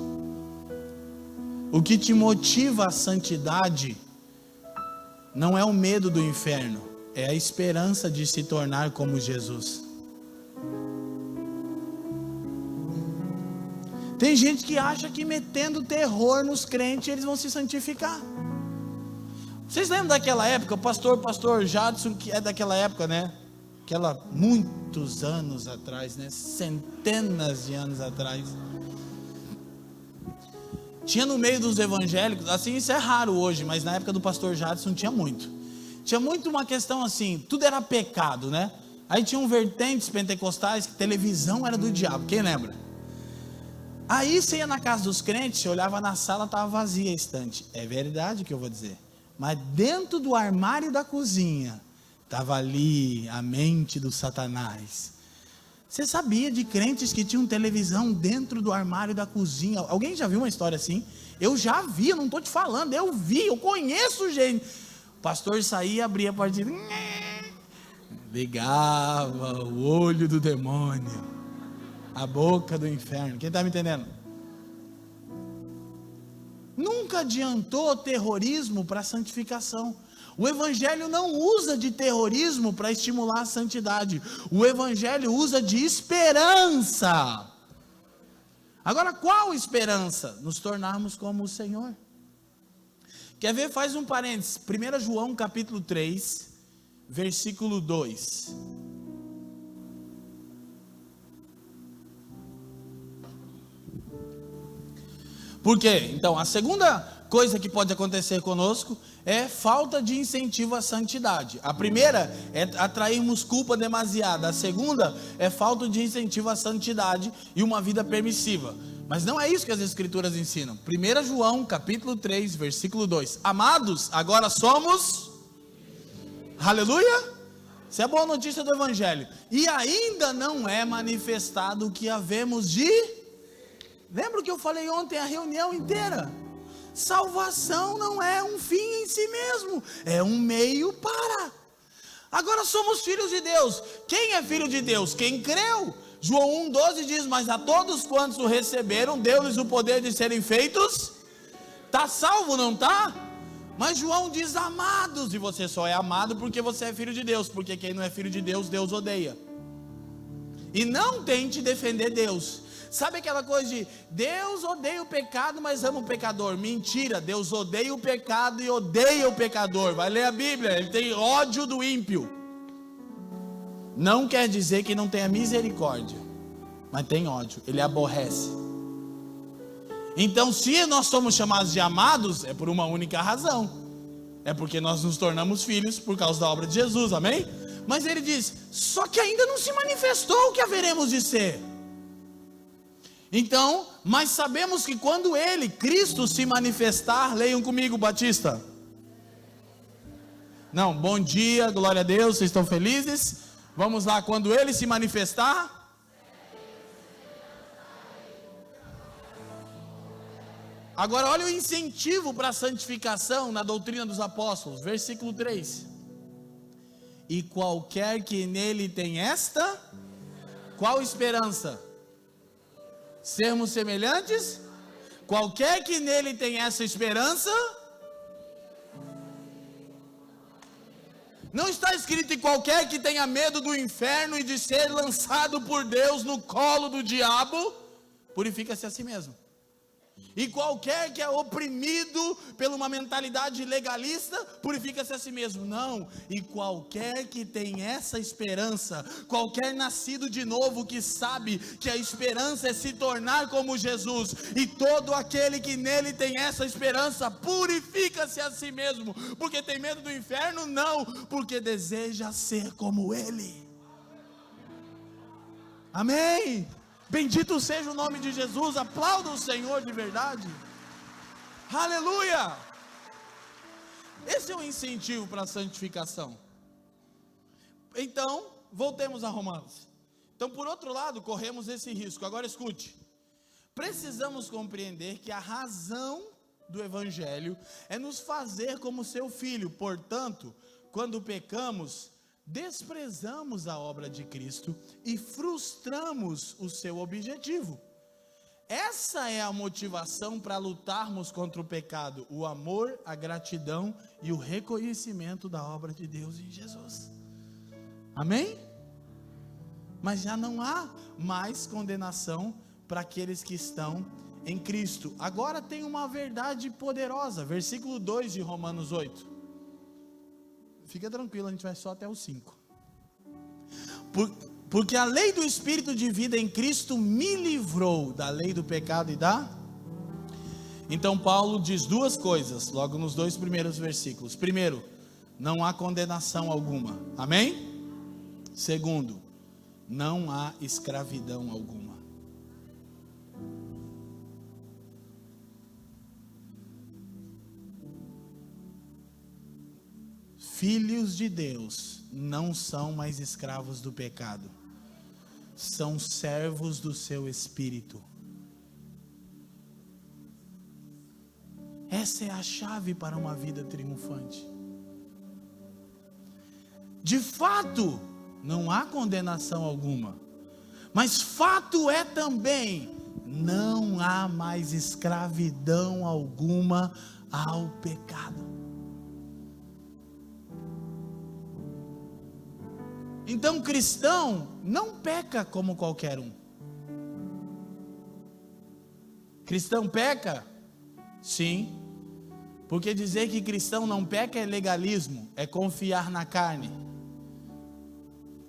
o que te motiva à santidade não é o medo do inferno, é a esperança de se tornar como Jesus. Tem gente que acha que metendo terror nos crentes eles vão se santificar. Vocês lembram daquela época, o pastor Jadson, que é daquela época, né? Muitos anos atrás, né? Centenas de anos atrás. Tinha no meio dos evangélicos, assim, isso é raro hoje, mas na época do pastor Jadson tinha muito uma questão assim, tudo era pecado, né? Aí tinham vertentes pentecostais, que televisão era do diabo, quem lembra? Aí você ia na casa dos crentes, você olhava na sala, estava vazia a estante. É verdade o que eu vou dizer, mas dentro do armário da cozinha, estava ali a mente do Satanás. Você sabia de crentes que tinham televisão dentro do armário da cozinha? Alguém já viu uma história assim? Eu já vi, eu não estou te falando, eu conheço gente. O pastor saía, abria a porta, ligava o olho do demônio, a boca do inferno. Quem está me entendendo? Nunca adiantou terrorismo para santificação. O evangelho não usa de terrorismo para estimular a santidade. O evangelho usa de esperança. Agora, qual esperança? Nos tornarmos como o Senhor. Quer ver? Faz um parênteses. 1 João capítulo 3, versículo 2. Por quê? Então, a segunda coisa que pode acontecer conosco é falta de incentivo à santidade. A primeira é atrairmos culpa demasiada. A segunda é falta de incentivo à santidade e uma vida permissiva. Mas não é isso que as escrituras ensinam. 1 João capítulo 3, versículo 2. Amados, agora somos... Aleluia! Isso é a boa notícia do evangelho. E ainda não é manifestado o que havemos de... Lembra o que eu falei ontem, a reunião inteira? Salvação não é um fim em si mesmo, é um meio para. Agora somos filhos de Deus. Quem é filho de Deus? Quem creu. João 1,12 diz: mas a todos quantos o receberam, deu-lhes o poder de serem feitos. Está salvo, não está? Mas João diz amados, e você só é amado porque você é filho de Deus, porque quem não é filho de Deus, Deus odeia. E não tente defender Deus. Sabe aquela coisa de Deus odeia o pecado, mas ama o pecador? Mentira, Deus odeia o pecado e odeia o pecador. Vai ler a Bíblia, ele tem ódio do ímpio. Não quer dizer que não tenha misericórdia, mas tem ódio, ele aborrece. Então, se nós somos chamados de amados, é por uma única razão: é porque nós nos tornamos filhos por causa da obra de Jesus, amém? Mas ele diz, só que ainda não se manifestou o que haveremos de ser. Então, mas sabemos que quando ele, Cristo, se manifestar, leiam comigo, Batista. Não, bom dia, glória a Deus, vocês estão felizes? Vamos lá, quando ele se manifestar. Agora olha o incentivo para a santificação na doutrina dos apóstolos, versículo 3. E qualquer que nele tem esta, qual esperança? Sermos semelhantes? Qualquer que nele tem essa esperança, não está escrito em qualquer que tenha medo do inferno e de ser lançado por Deus no colo do diabo, purifica-se a si mesmo. E qualquer que é oprimido por uma mentalidade legalista, purifica-se a si mesmo. Não, e qualquer que tem essa esperança, qualquer nascido de novo que sabe que a esperança é se tornar como Jesus, e todo aquele que nele tem essa esperança, purifica-se a si mesmo. Porque tem medo do inferno? Não, porque deseja ser como ele. Amém? Bendito seja o nome de Jesus, aplauda o Senhor de verdade. Aleluia! Esse é um incentivo para a santificação. Então, voltemos a Romanos. Então, por outro lado, corremos esse risco. Agora escute, precisamos compreender que a razão do Evangelho é nos fazer como seu filho. Portanto, quando pecamos, desprezamos a obra de Cristo e frustramos o seu objetivo. Essa é a motivação para lutarmos contra o pecado: o amor, a gratidão e o reconhecimento da obra de Deus em Jesus. Amém? Mas já não há mais condenação para aqueles que estão em Cristo. Agora tem uma verdade poderosa, versículo 2 de Romanos 8. Fica tranquilo, a gente vai só até o 5. Porque a lei do Espírito de vida em Cristo me livrou da lei do pecado e da... Então Paulo diz duas coisas, logo nos dois primeiros versículos. Primeiro, não há condenação alguma. Amém? Segundo, não há escravidão alguma. Filhos de Deus não são mais escravos do pecado, são servos do seu Espírito. Essa é a chave para uma vida triunfante. De fato, não há condenação alguma, mas fato é também, não há mais escravidão alguma ao pecado. Então, cristão não peca como qualquer um. Cristão peca? Sim. Porque dizer que cristão não peca é legalismo, é confiar na carne.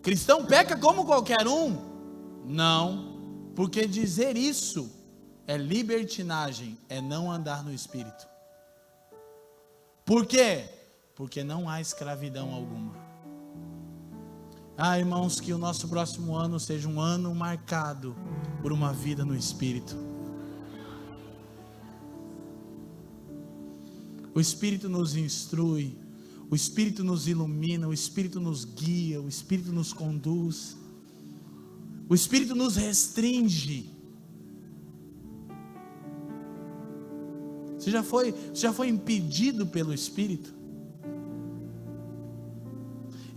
Cristão peca como qualquer um? Não. Porque dizer isso é libertinagem, é não andar no Espírito. Por quê? Porque não há escravidão alguma. Irmãos, que o nosso próximo ano seja um ano marcado por uma vida no Espírito. O Espírito nos instrui, o Espírito nos ilumina, o Espírito nos guia, o Espírito nos conduz, o Espírito nos restringe. Você já foi impedido pelo Espírito?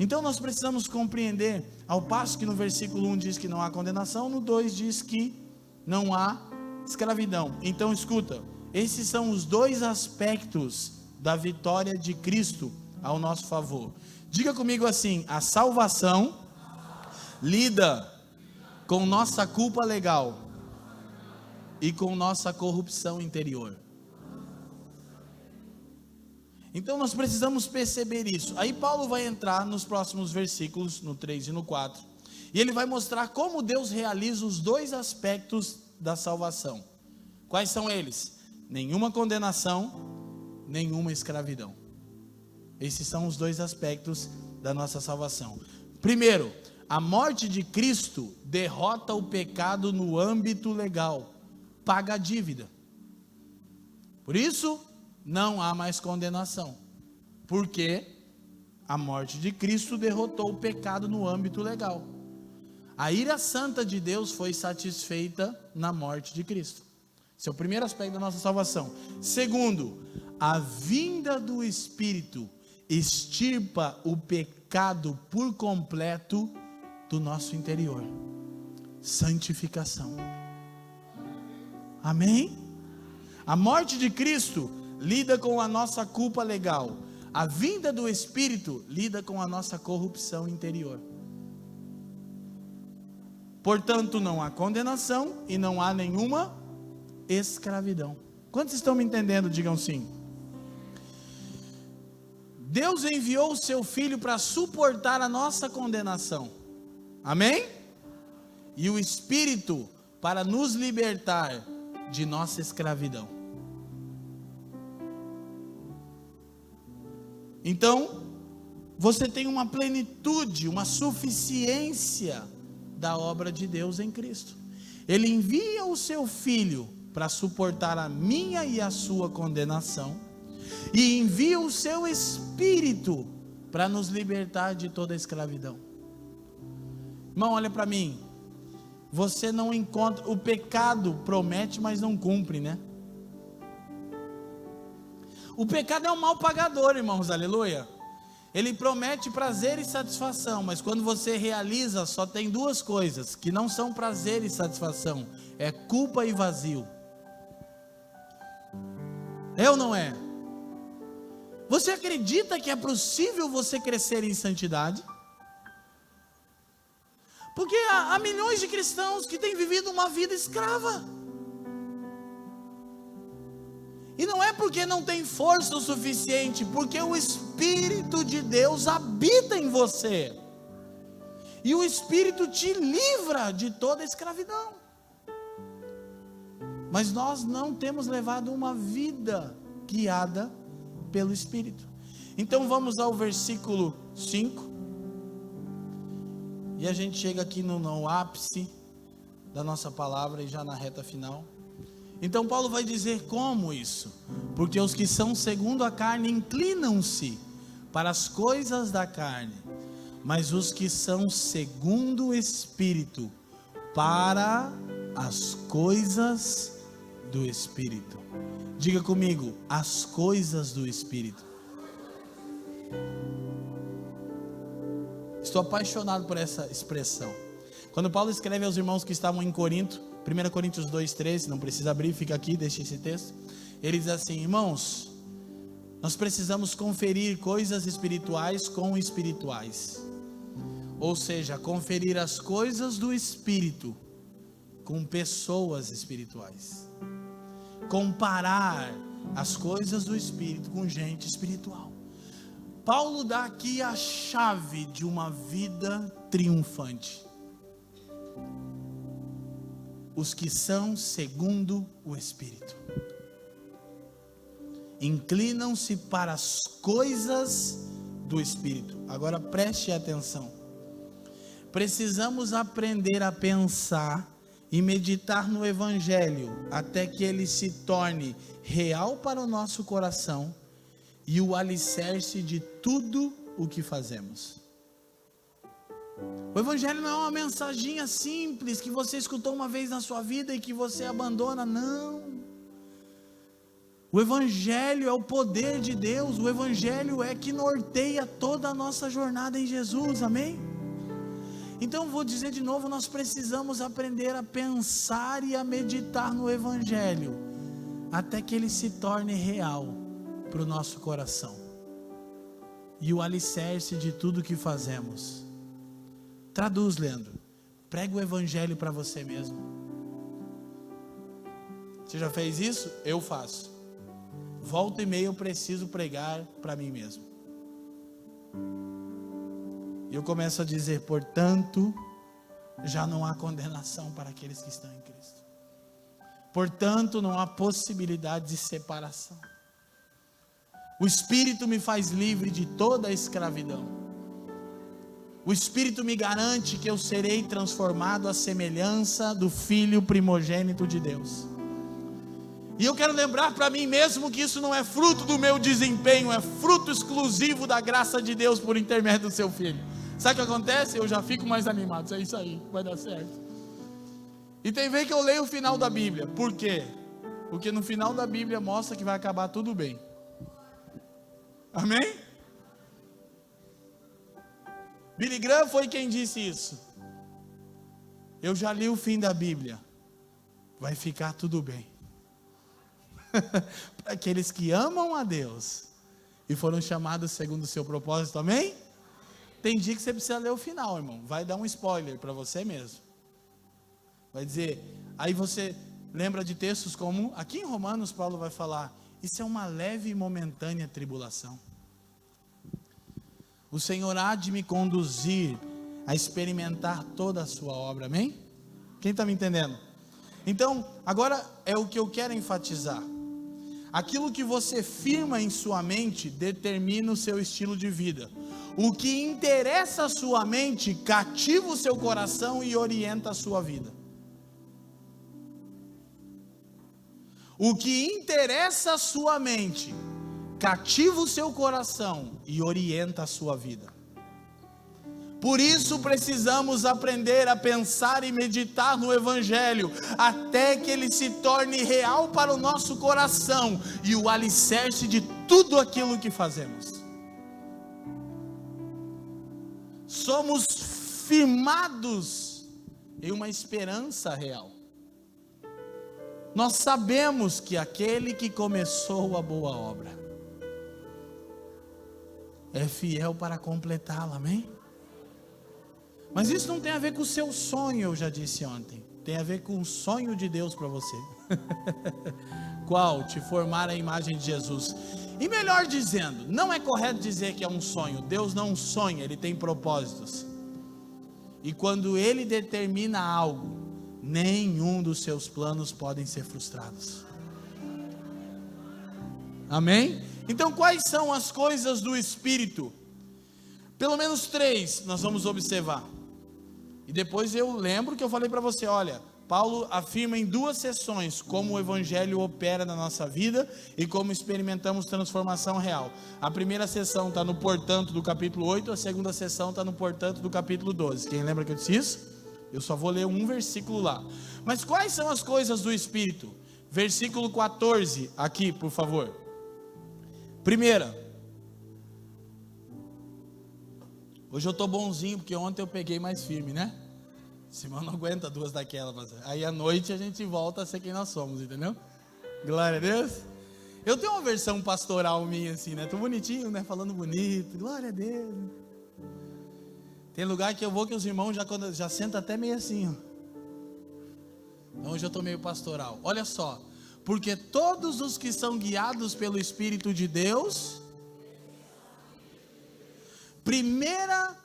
Então nós precisamos compreender, ao passo que no versículo 1 diz que não há condenação, no 2 diz que não há escravidão. Então escuta, esses são os dois aspectos da vitória de Cristo ao nosso favor. Diga comigo assim: a salvação lida com nossa culpa legal e com nossa corrupção interior. Então nós precisamos perceber isso. Aí Paulo vai entrar nos próximos versículos, no 3 e no 4, e ele vai mostrar como Deus realiza os dois aspectos da salvação. Quais são eles? Nenhuma condenação, nenhuma escravidão. Esses são os dois aspectos da nossa salvação. Primeiro, a morte de Cristo derrota o pecado no âmbito legal, paga a dívida. Por isso, não há mais condenação, porque a morte de Cristo derrotou o pecado no âmbito legal. A ira santa de Deus foi satisfeita na morte de Cristo. Esse é o primeiro aspecto da nossa salvação. Segundo, a vinda do Espírito extirpa o pecado por completo do nosso interior. Santificação. Amém? A morte de Cristo lida com a nossa culpa legal. A vinda do Espírito lida com a nossa corrupção interior. Portanto, não há condenação e não há nenhuma escravidão. Quantos estão me entendendo? Digam sim. Deus enviou o seu Filho para suportar a nossa condenação. Amém? E o Espírito para nos libertar de nossa escravidão. Então, você tem uma plenitude, uma suficiência da obra de Deus em Cristo. Ele envia o seu Filho para suportar a minha e a sua condenação, e envia o seu Espírito para nos libertar de toda a escravidão. Irmão, olha para mim. Você não encontra, o pecado promete, mas não cumpre, né? O pecado é um mal pagador, irmãos, aleluia. Ele promete prazer e satisfação, mas quando você realiza, só tem duas coisas, que não são prazer e satisfação, é culpa e vazio. É ou não é? Você acredita que é possível você crescer em santidade? Porque há milhões de cristãos que têm vivido uma vida escrava. E não é porque não tem força o suficiente, porque o Espírito de Deus habita em você. E o Espírito te livra de toda a escravidão. Mas nós não temos levado uma vida guiada pelo Espírito. Então vamos ao versículo 5. E a gente chega aqui no ápice da nossa palavra e já na reta final. Então Paulo vai dizer como isso? Porque os que são segundo a carne inclinam-se para as coisas da carne, mas os que são segundo o Espírito, para as coisas do Espírito. Diga comigo, as coisas do Espírito. Estou apaixonado por essa expressão. Quando Paulo escreve aos irmãos que estavam em Corinto, 1 Coríntios 2:13, não precisa abrir, fica aqui, deixa esse texto. Ele diz assim: irmãos, nós precisamos conferir coisas espirituais com espirituais. Ou seja, conferir as coisas do Espírito com pessoas espirituais. Comparar as coisas do Espírito com gente espiritual. Paulo dá aqui a chave de uma vida triunfante. Os que são segundo o Espírito inclinam-se para as coisas do Espírito. Agora preste atenção. Precisamos aprender a pensar e meditar no Evangelho até que ele se torne real para o nosso coração e o alicerce de tudo o que fazemos. O Evangelho não é uma mensaginha simples que você escutou uma vez na sua vida e que você abandona, não. O Evangelho é o poder de Deus, o Evangelho é que norteia toda a nossa jornada em Jesus, amém? Então vou dizer de novo, nós precisamos aprender a pensar e a meditar no Evangelho, até que ele se torne real para o nosso coração, e o alicerce de tudo que fazemos. Traduz, Leandro. Prega o Evangelho para você mesmo. Você já fez isso? Eu faço. Volta e meia eu preciso pregar para mim mesmo. E eu começo a dizer: portanto, já não há condenação para aqueles que estão em Cristo. Portanto, não há possibilidade de separação. O Espírito me faz livre de toda a escravidão. O Espírito me garante que eu serei transformado à semelhança do Filho primogênito de Deus. E eu quero lembrar para mim mesmo que isso não é fruto do meu desempenho, é fruto exclusivo da graça de Deus por intermédio do seu Filho. Sabe o que acontece? Eu já fico mais animado. É isso aí, vai dar certo. E tem vez que eu leio o final da Bíblia. Por quê? Porque no final da Bíblia mostra que vai acabar tudo bem. Amém? Billy Graham foi quem disse isso. Eu já li o fim da Bíblia. Vai ficar tudo bem. Para aqueles que amam a Deus e foram chamados segundo o seu propósito, amém? Tem dia que você precisa ler o final, irmão. Vai dar um spoiler para você mesmo. Vai dizer, aí você lembra de textos como, aqui em Romanos Paulo vai falar, isso é uma leve e momentânea tribulação. O Senhor há de me conduzir a experimentar toda a sua obra, amém? Quem está me entendendo? Então, agora é o que eu quero enfatizar. Aquilo que você firma em sua mente determina o seu estilo de vida. O que interessa a sua mente cativa o seu coração e orienta a sua vida. O que interessa a sua mente cativa o seu coração e orienta a sua vida. Por isso precisamos aprender a pensar e meditar no Evangelho, até que ele se torne real para o nosso coração e o alicerce de tudo aquilo que fazemos. Somos firmados em uma esperança real. Nós sabemos que aquele que começou a boa obra é fiel para completá-la, amém? Mas isso não tem a ver com o seu sonho, eu já disse ontem. Tem a ver com o sonho de Deus para você. Qual? Te formar a imagem de Jesus. E melhor dizendo, não é correto dizer que é um sonho. Deus não sonha, Ele tem propósitos. E quando Ele determina algo, nenhum dos seus planos podem ser frustrados. Amém? Então quais são as coisas do Espírito? Pelo menos 3 nós vamos observar. E depois eu lembro que eu falei para você, olha, Paulo afirma em 2 sessões como o Evangelho opera na nossa vida e como experimentamos transformação real. A primeira sessão está no portanto do capítulo 8, a segunda sessão está no portanto do capítulo 12. Quem lembra que eu disse isso? Eu só vou ler um versículo lá. Mas quais são as coisas do Espírito? Versículo 14, aqui por favor. Primeira. Hoje eu estou bonzinho, porque ontem eu peguei mais firme, né? Simão não aguenta 2 daquelas. Aí à noite a gente volta a ser quem nós somos, entendeu? Glória a Deus. Eu tenho uma versão pastoral minha assim, né? Tô bonitinho, né? Falando bonito, glória a Deus. Tem lugar que eu vou que os irmãos já sentam até meio assim, ó. Então hoje eu estou meio pastoral. Olha só, porque todos os que são guiados pelo Espírito de Deus... Primeira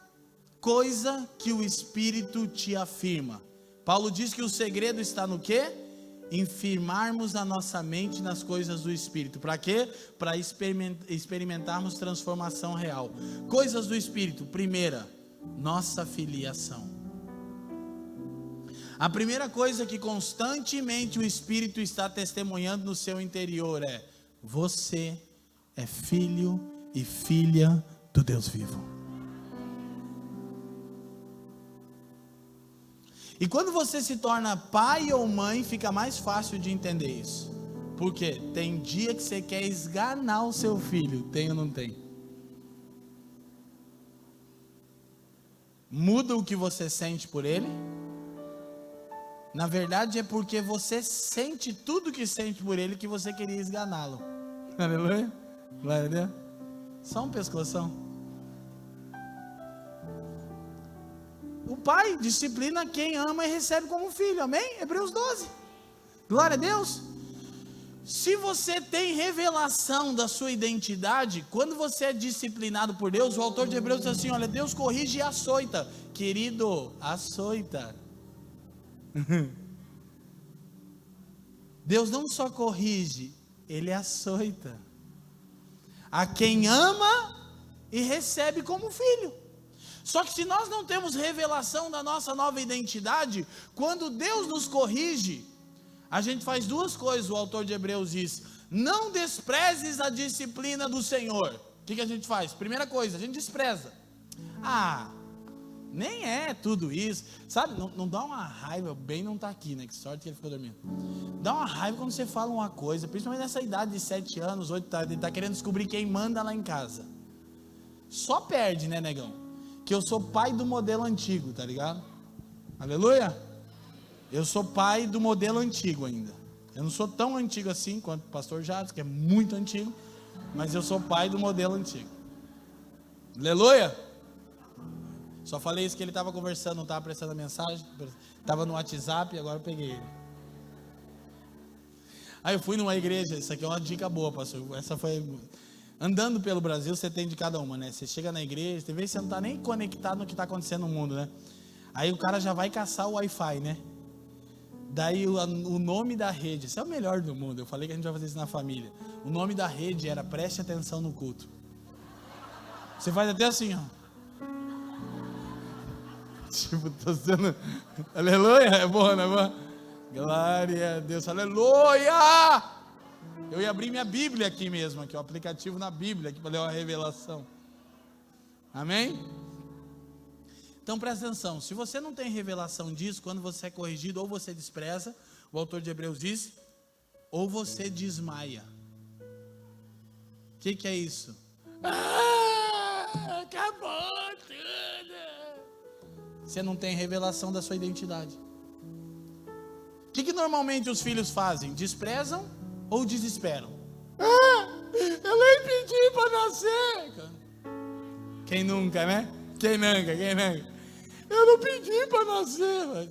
coisa que o Espírito te afirma. Paulo diz que o segredo está no quê? Em firmarmos a nossa mente nas coisas do Espírito. Para quê? Para experimentarmos transformação real. Coisas do Espírito. Primeira, nossa filiação. A primeira coisa que constantemente o Espírito está testemunhando no seu interior é: você é filho e filha do Deus vivo. E quando você se torna pai ou mãe, fica mais fácil de entender isso. Porque tem dia que você quer esganar o seu filho, tem ou não tem? Muda o que você sente por ele? Na verdade é porque você sente tudo que sente por ele que você queria esganá-lo. Aleluia? Glória a Deus. Só um pescoção. O pai disciplina quem ama e recebe como filho, amém? Hebreus 12, glória a Deus. Se você tem revelação da sua identidade, quando você é disciplinado por Deus, o autor de Hebreus diz assim, olha, Deus corrige e açoita. Querido, açoita. Deus não só corrige, Ele açoita a quem ama e recebe como filho. Só que se nós não temos revelação da nossa nova identidade, quando Deus nos corrige, a gente faz 2 coisas, o autor de Hebreus diz: não desprezes a disciplina do Senhor. O que a gente faz? Primeira coisa, a gente despreza. Nem é tudo isso, sabe? Não dá uma raiva, o Ben não está aqui, né? Que sorte que ele ficou dormindo. Dá uma raiva quando você fala uma coisa, principalmente nessa idade de 7 anos, 8, ele está querendo descobrir quem manda lá em casa. Só perde, né, negão? que eu sou pai do modelo antigo, tá ligado? Aleluia? Eu sou pai do modelo antigo ainda. Eu não sou tão antigo assim quanto o pastor Jades, que é muito antigo, mas eu sou pai do modelo antigo. Aleluia? Só falei isso que ele estava conversando, não estava prestando a mensagem, estava no WhatsApp e agora eu peguei ele. Aí eu fui numa igreja, isso aqui é uma dica boa, pastor. Essa foi... Andando pelo Brasil, você tem de cada uma, né? Você chega na igreja, tem vezes que você não está nem conectado no que está acontecendo no mundo, né? Aí o cara já vai caçar o Wi-Fi, né? Daí o nome da rede, isso é o melhor do mundo. Eu falei que a gente vai fazer isso na família. O nome da rede era Preste Atenção no Culto. Você faz até assim, ó. Tipo, tô sendo... Aleluia, é bom, não é bom? Glória a Deus, aleluia! Eu ia abrir minha Bíblia aqui mesmo, aqui, o aplicativo na Bíblia, aqui para ler uma revelação. Amém? Então presta atenção, se você não tem revelação disso, quando você é corrigido, ou você despreza, o autor de Hebreus diz, ou você desmaia. O que é isso? Acabou tudo. Você não tem revelação da sua identidade. O que normalmente os filhos fazem? Desprezam ou desesperam? Eu nem pedi para nascer. Quem nunca, né? Quem nunca? Eu não pedi para nascer.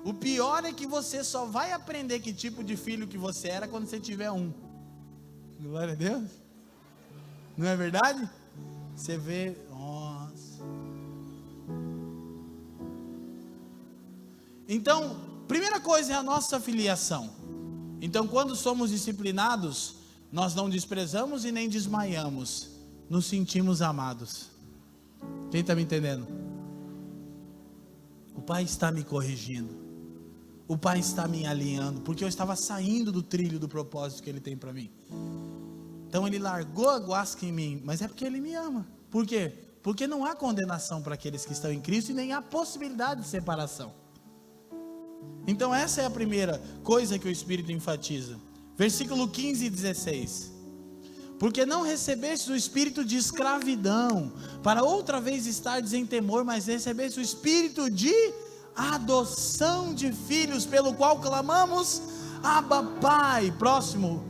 O pior é que você só vai aprender que tipo de filho que você era quando você tiver um. Glória a Deus. Não é verdade? Você vê, nossa. Então, primeira coisa é a nossa filiação. Então, quando somos disciplinados, nós não desprezamos e nem desmaiamos, nos sentimos amados. Quem está me entendendo? O Pai está me corrigindo, o Pai está me alinhando, porque eu estava saindo do trilho do propósito que Ele tem para mim. Então Ele largou a guasca em mim, mas é porque Ele me ama. Por quê? Porque não há condenação para aqueles que estão em Cristo e nem há possibilidade de separação. Então essa é a primeira coisa que o Espírito enfatiza. Versículo 15 e 16. Porque não recebeste o espírito de escravidão, para outra vez estardes em temor, mas recebeste o espírito de adoção de filhos, pelo qual clamamos, Abba, Pai. Próximo.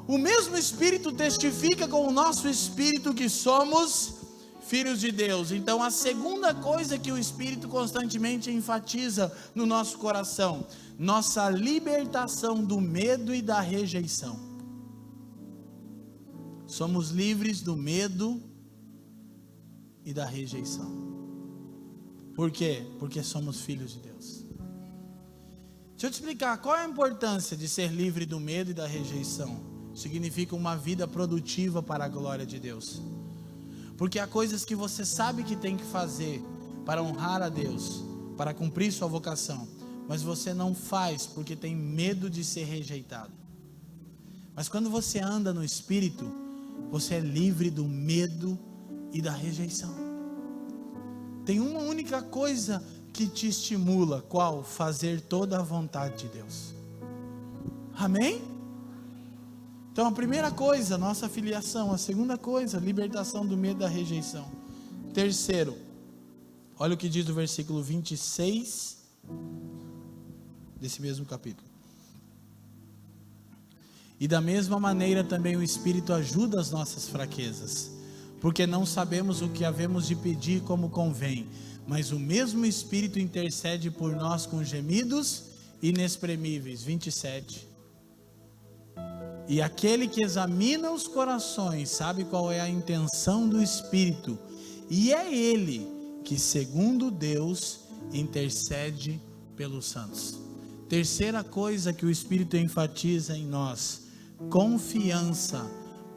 O mesmo Espírito testifica com o nosso espírito que somos filhos de Deus. Então a segunda coisa que o Espírito constantemente enfatiza no nosso coração, nossa libertação do medo e da rejeição. Somos livres do medo e da rejeição. Por quê? Porque somos filhos de Deus. Deixa eu te explicar qual é a importância de ser livre do medo e da rejeição. Significa uma vida produtiva para a glória de Deus. Porque há coisas que você sabe que tem que fazer para honrar a Deus, para cumprir sua vocação, mas você não faz porque tem medo de ser rejeitado. Mas quando você anda no Espírito, você é livre do medo e da rejeição. Tem uma única coisa que te estimula, qual? Fazer toda a vontade de Deus. Amém? Então a primeira coisa, nossa filiação. A segunda coisa, libertação do medo e da rejeição. Terceiro, olha o que diz o versículo 26 desse mesmo capítulo. E da mesma maneira também o Espírito ajuda as nossas fraquezas, porque não sabemos o que havemos de pedir como convém, mas o mesmo Espírito intercede por nós com gemidos inexprimíveis. 27. E aquele que examina os corações sabe qual é a intenção do Espírito, e é Ele que, segundo Deus, intercede pelos santos. Terceira coisa que o Espírito enfatiza em nós: confiança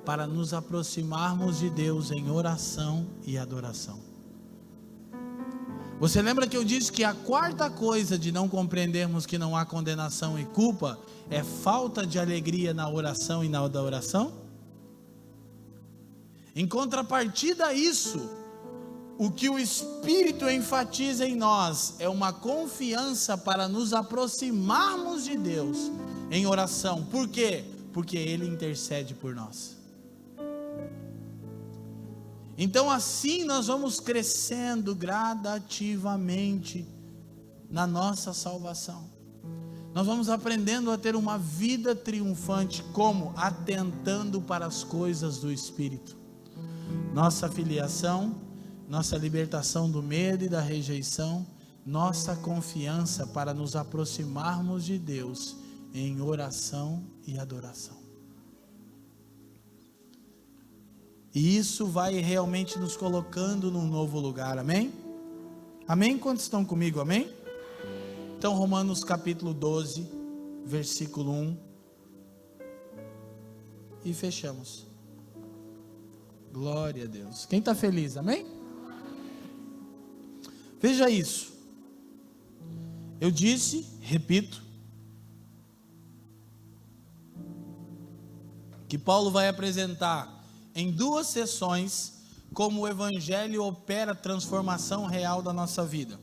para nos aproximarmos de Deus em oração e adoração. Você lembra que eu disse que a quarta coisa de não compreendermos que não há condenação e culpa é falta de alegria na oração e na adoração? Em contrapartida a isso, o que o Espírito enfatiza em nós é uma confiança para nos aproximarmos de Deus em oração. Por quê? Porque Ele intercede por nós. Então assim nós vamos crescendo gradativamente na nossa salvação. Nós vamos aprendendo a ter uma vida triunfante, como? Atentando para as coisas do Espírito. Nossa filiação, nossa libertação do medo e da rejeição, nossa confiança para nos aproximarmos de Deus em oração e adoração. E isso vai realmente nos colocando num novo lugar, amém? Amém? Quantos estão comigo, amém? Então, Romanos capítulo 12, versículo 1, e fechamos. Glória a Deus. Quem está feliz, amém? Veja isso. Eu disse, repito, que Paulo vai apresentar em 2 sessões como o Evangelho opera a transformação real da nossa vida.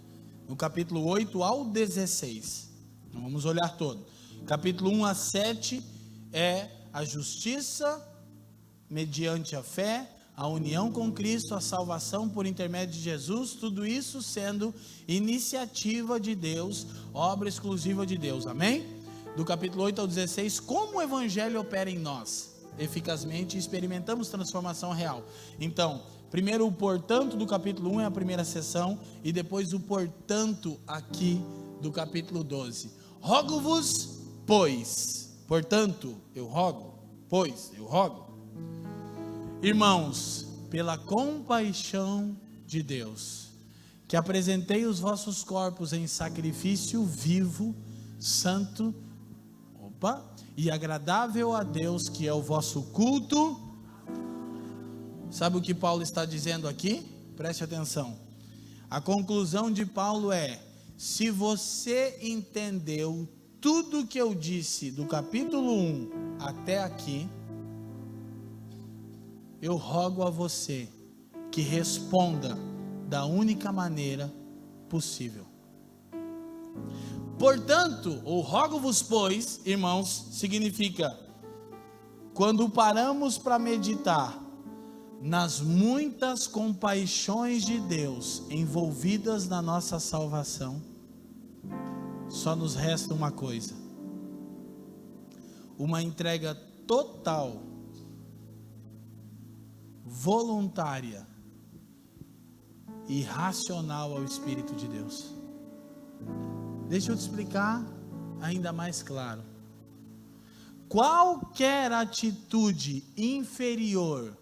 No capítulo 8 ao 16, não vamos olhar todo. Capítulo 1 a 7 é a justiça mediante a fé, a união com Cristo, a salvação por intermédio de Jesus, tudo isso sendo iniciativa de Deus, obra exclusiva de Deus, amém? Do capítulo 8 ao 16, como o Evangelho opera em nós, eficazmente, experimentamos transformação real. Então, primeiro o portanto do capítulo 1 é a primeira sessão, e depois o portanto aqui do capítulo 12. Rogo-vos, pois, portanto, eu rogo, pois, eu rogo, irmãos, pela compaixão de Deus, que apresentei os vossos corpos em sacrifício vivo, santo, e agradável a Deus, que é o vosso culto. Sabe o que Paulo está dizendo aqui? Preste atenção. A conclusão de Paulo é: se você entendeu tudo que eu disse do capítulo 1 até aqui, eu rogo a você que responda da única maneira possível. Portanto, ou rogo-vos, pois, irmãos, significa, quando paramos para meditar nas muitas compaixões de Deus envolvidas na nossa salvação, só nos resta uma coisa: uma entrega total, voluntária e racional ao Espírito de Deus. Deixa eu te explicar ainda mais claro. Qualquer atitude inferior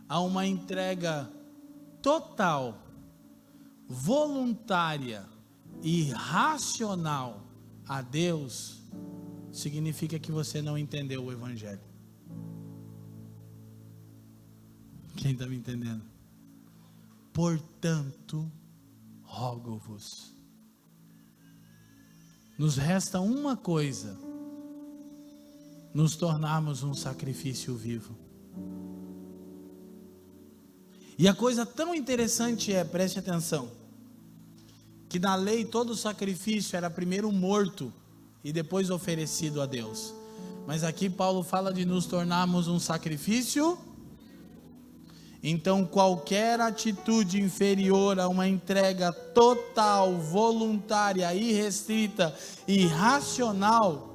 a uma entrega total, voluntária e racional a Deus, significa que você não entendeu o Evangelho. Quem está me entendendo? Portanto, rogo-vos. Nos resta uma coisa: nos tornarmos um sacrifício vivo. E a coisa tão interessante é, preste atenção, que na lei todo sacrifício era primeiro morto e depois oferecido a Deus. Mas aqui Paulo fala de nos tornarmos um sacrifício. Então qualquer atitude inferior a uma entrega total, voluntária, irrestrita e racional,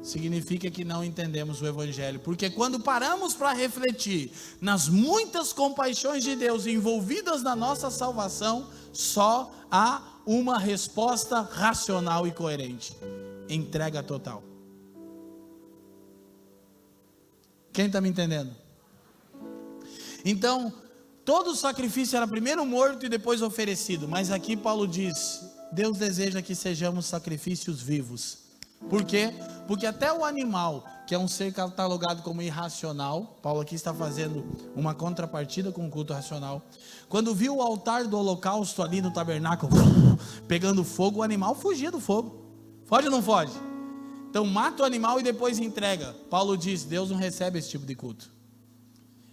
significa que não entendemos o Evangelho. Porque quando paramos para refletir nas muitas compaixões de Deus envolvidas na nossa salvação, só há uma resposta racional e coerente: entrega total. Quem está me entendendo? Então, todo sacrifício era primeiro morto e depois oferecido. Mas aqui Paulo diz: Deus deseja que sejamos sacrifícios vivos. Por quê? Porque até o animal, que é um ser catalogado como irracional, Paulo aqui está fazendo uma contrapartida com o culto racional. Quando viu o altar do holocausto ali no tabernáculo pegando fogo, o animal fugia do fogo. Foge ou não foge? Então mata o animal e depois entrega. Paulo diz: Deus não recebe esse tipo de culto.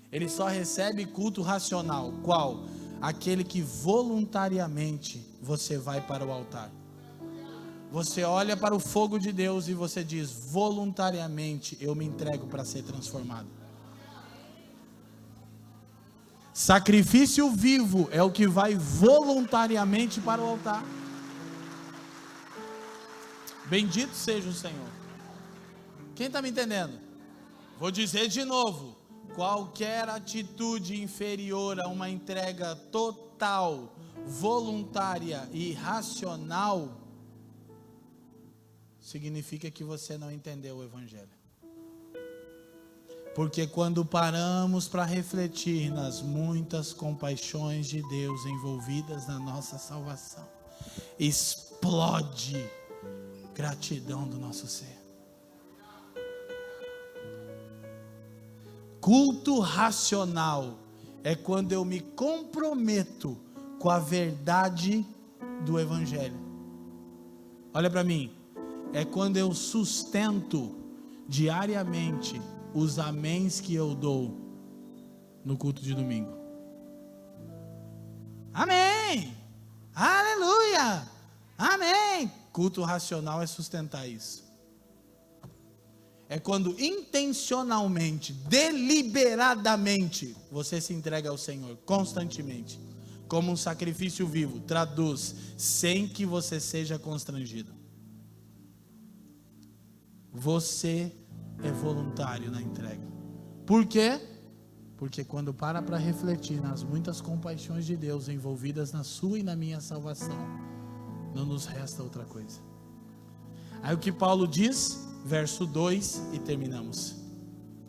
Ele só recebe culto racional. Qual? Aquele que voluntariamente você vai para o altar. Você olha para o fogo de Deus e você diz: voluntariamente eu me entrego para ser transformado. Sacrifício vivo é o que vai voluntariamente para o altar. Bendito seja o Senhor. Quem está me entendendo? Vou dizer de novo: qualquer atitude inferior a uma entrega total, voluntária e racional, significa que você não entendeu o Evangelho. Porque quando paramos para refletir nas muitas compaixões de Deus envolvidas na nossa salvação, explode gratidão do nosso ser. Culto racional é quando eu me comprometo com a verdade do Evangelho. Olha para mim, é quando eu sustento diariamente os améns que eu dou no culto de domingo. Amém, aleluia, amém. Culto racional é sustentar isso. É quando intencionalmente, deliberadamente, você se entrega ao Senhor, constantemente, como um sacrifício vivo. Traduz, sem que você seja constrangido. Você é voluntário na entrega. Por quê? Porque quando para refletir nas muitas compaixões de Deus envolvidas na sua e na minha salvação, não nos resta outra coisa. Aí o que Paulo diz, verso 2, e terminamos: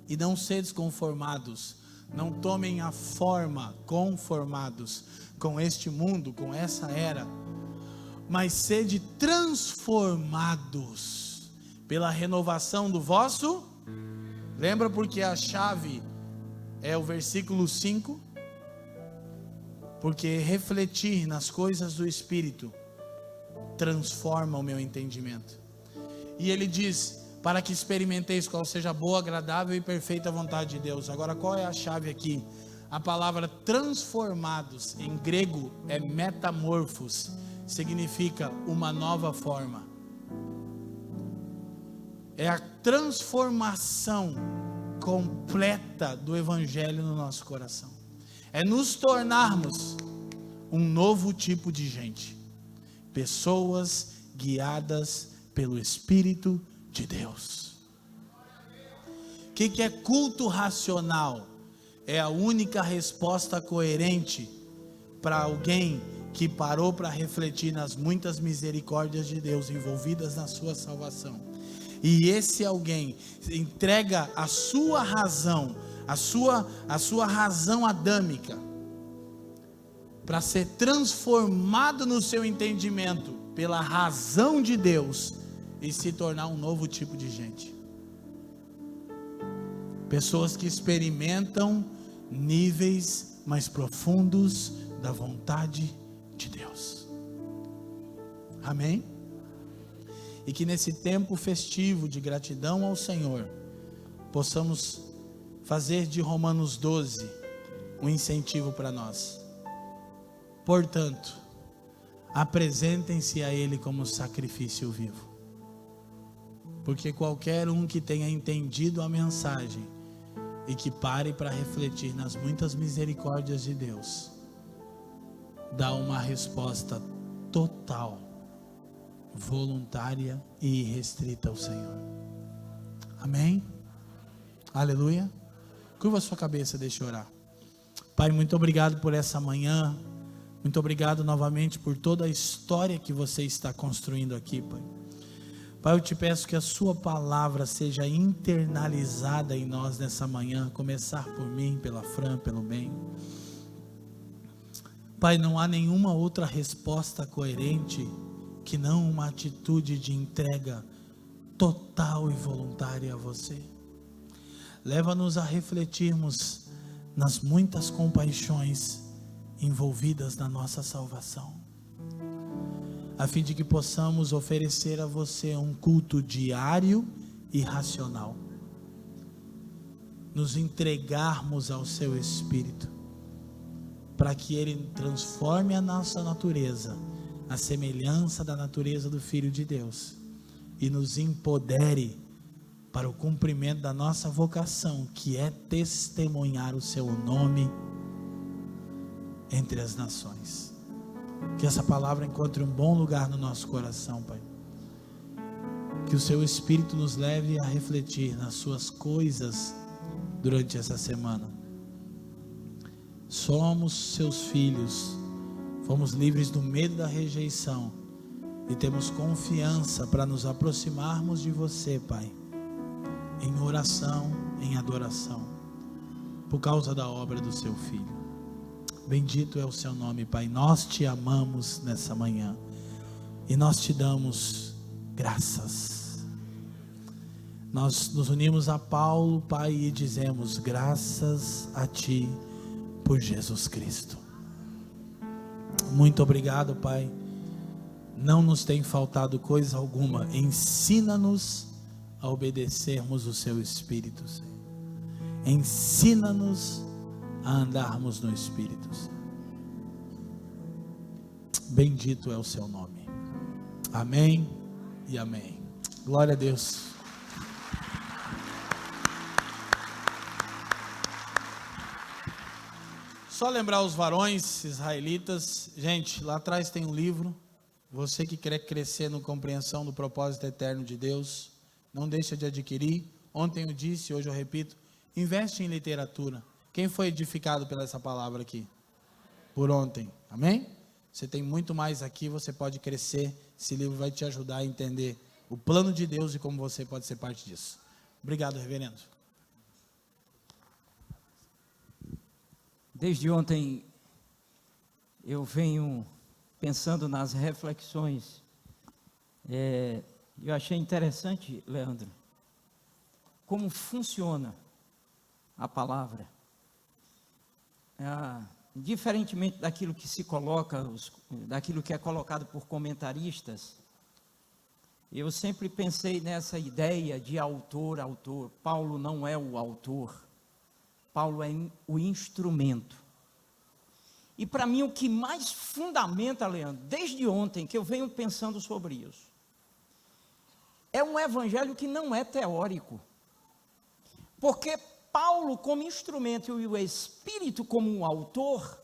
e não sedes conformados, não tomem a forma, conformados com este mundo, com essa era, mas sede transformados pela renovação do vosso. Lembra, porque a chave é o versículo 5, porque refletir nas coisas do Espírito transforma o meu entendimento. E ele diz, para que experimenteis qual seja a boa, agradável e perfeita vontade de Deus. Agora, qual é a chave aqui? A palavra transformados, em grego é metamorfos, significa uma nova forma. É a transformação completa do Evangelho no nosso coração. É nos tornarmos um novo tipo de gente. Pessoas guiadas pelo Espírito de Deus. O que é culto racional? É a única resposta coerente para alguém que parou para refletir nas muitas misericórdias de Deus envolvidas na sua salvação. E esse alguém entrega a sua razão, a sua razão adâmica, para ser transformado no seu entendimento pela razão de Deus e se tornar um novo tipo de gente. Pessoas que experimentam níveis mais profundos da vontade de Deus. Amém? E que nesse tempo festivo de gratidão ao Senhor, possamos fazer de Romanos 12 um incentivo para nós. Portanto, apresentem-se a Ele como sacrifício vivo. Porque qualquer um que tenha entendido a mensagem e que pare para refletir nas muitas misericórdias de Deus, dá uma resposta total, voluntária e irrestrita ao Senhor. Amém? Aleluia. Curva a sua cabeça, deixa eu orar. Pai, muito obrigado por essa manhã. Muito obrigado novamente por toda a história que você está construindo aqui, Pai. Pai, eu te peço que a sua palavra seja internalizada em nós nessa manhã, a começar por mim, pela Fran, pelo bem. Pai, não há nenhuma outra resposta coerente que não uma atitude de entrega total e voluntária a você. Leva-nos a refletirmos nas muitas compaixões envolvidas na nossa salvação, a fim de que possamos oferecer a você um culto diário e racional, nos entregarmos ao seu Espírito, para que Ele transforme a nossa natureza, a semelhança da natureza do Filho de Deus, e nos empodere para o cumprimento da nossa vocação, que é testemunhar o seu nome entre as nações. Que essa palavra encontre um bom lugar no nosso coração, Pai. Que o Seu Espírito nos leve a refletir nas Suas coisas durante essa semana. Somos Seus filhos, fomos livres do medo da rejeição e temos confiança para nos aproximarmos de Você, Pai, em oração, em adoração, por causa da obra do Seu Filho. Bendito é o Seu nome, Pai. Nós Te amamos nessa manhã e nós Te damos graças. Nós nos unimos a Paulo, Pai, e dizemos graças a Ti por Jesus Cristo. Muito obrigado, Pai. Não nos tem faltado coisa alguma. Ensina-nos a obedecermos o Seu Espírito, Senhor. Ensina-nos a andarmos no Espírito, Senhor. Bendito é o Seu nome. Amém e amém. Glória a Deus. Só lembrar os varões israelitas, gente, lá atrás tem um livro. Você que quer crescer na compreensão do propósito eterno de Deus, não deixa de adquirir. Ontem eu disse, hoje eu repito, investe em literatura. Quem foi edificado pela essa palavra aqui? Por ontem, amém? Você tem muito mais aqui, você pode crescer. Esse livro vai te ajudar a entender o plano de Deus e como você pode ser parte disso. Obrigado, reverendo. Desde ontem eu venho pensando nas reflexões. Eu achei interessante, Leandro, como funciona a palavra. Diferentemente daquilo que se coloca, daquilo que é colocado por comentaristas, eu sempre pensei nessa ideia de autor. Paulo não é o autor. Paulo é o instrumento. E para mim o que mais fundamenta, Leandro, desde ontem que eu venho pensando sobre isso, é um evangelho que não é teórico. Porque Paulo como instrumento e o Espírito como um autor,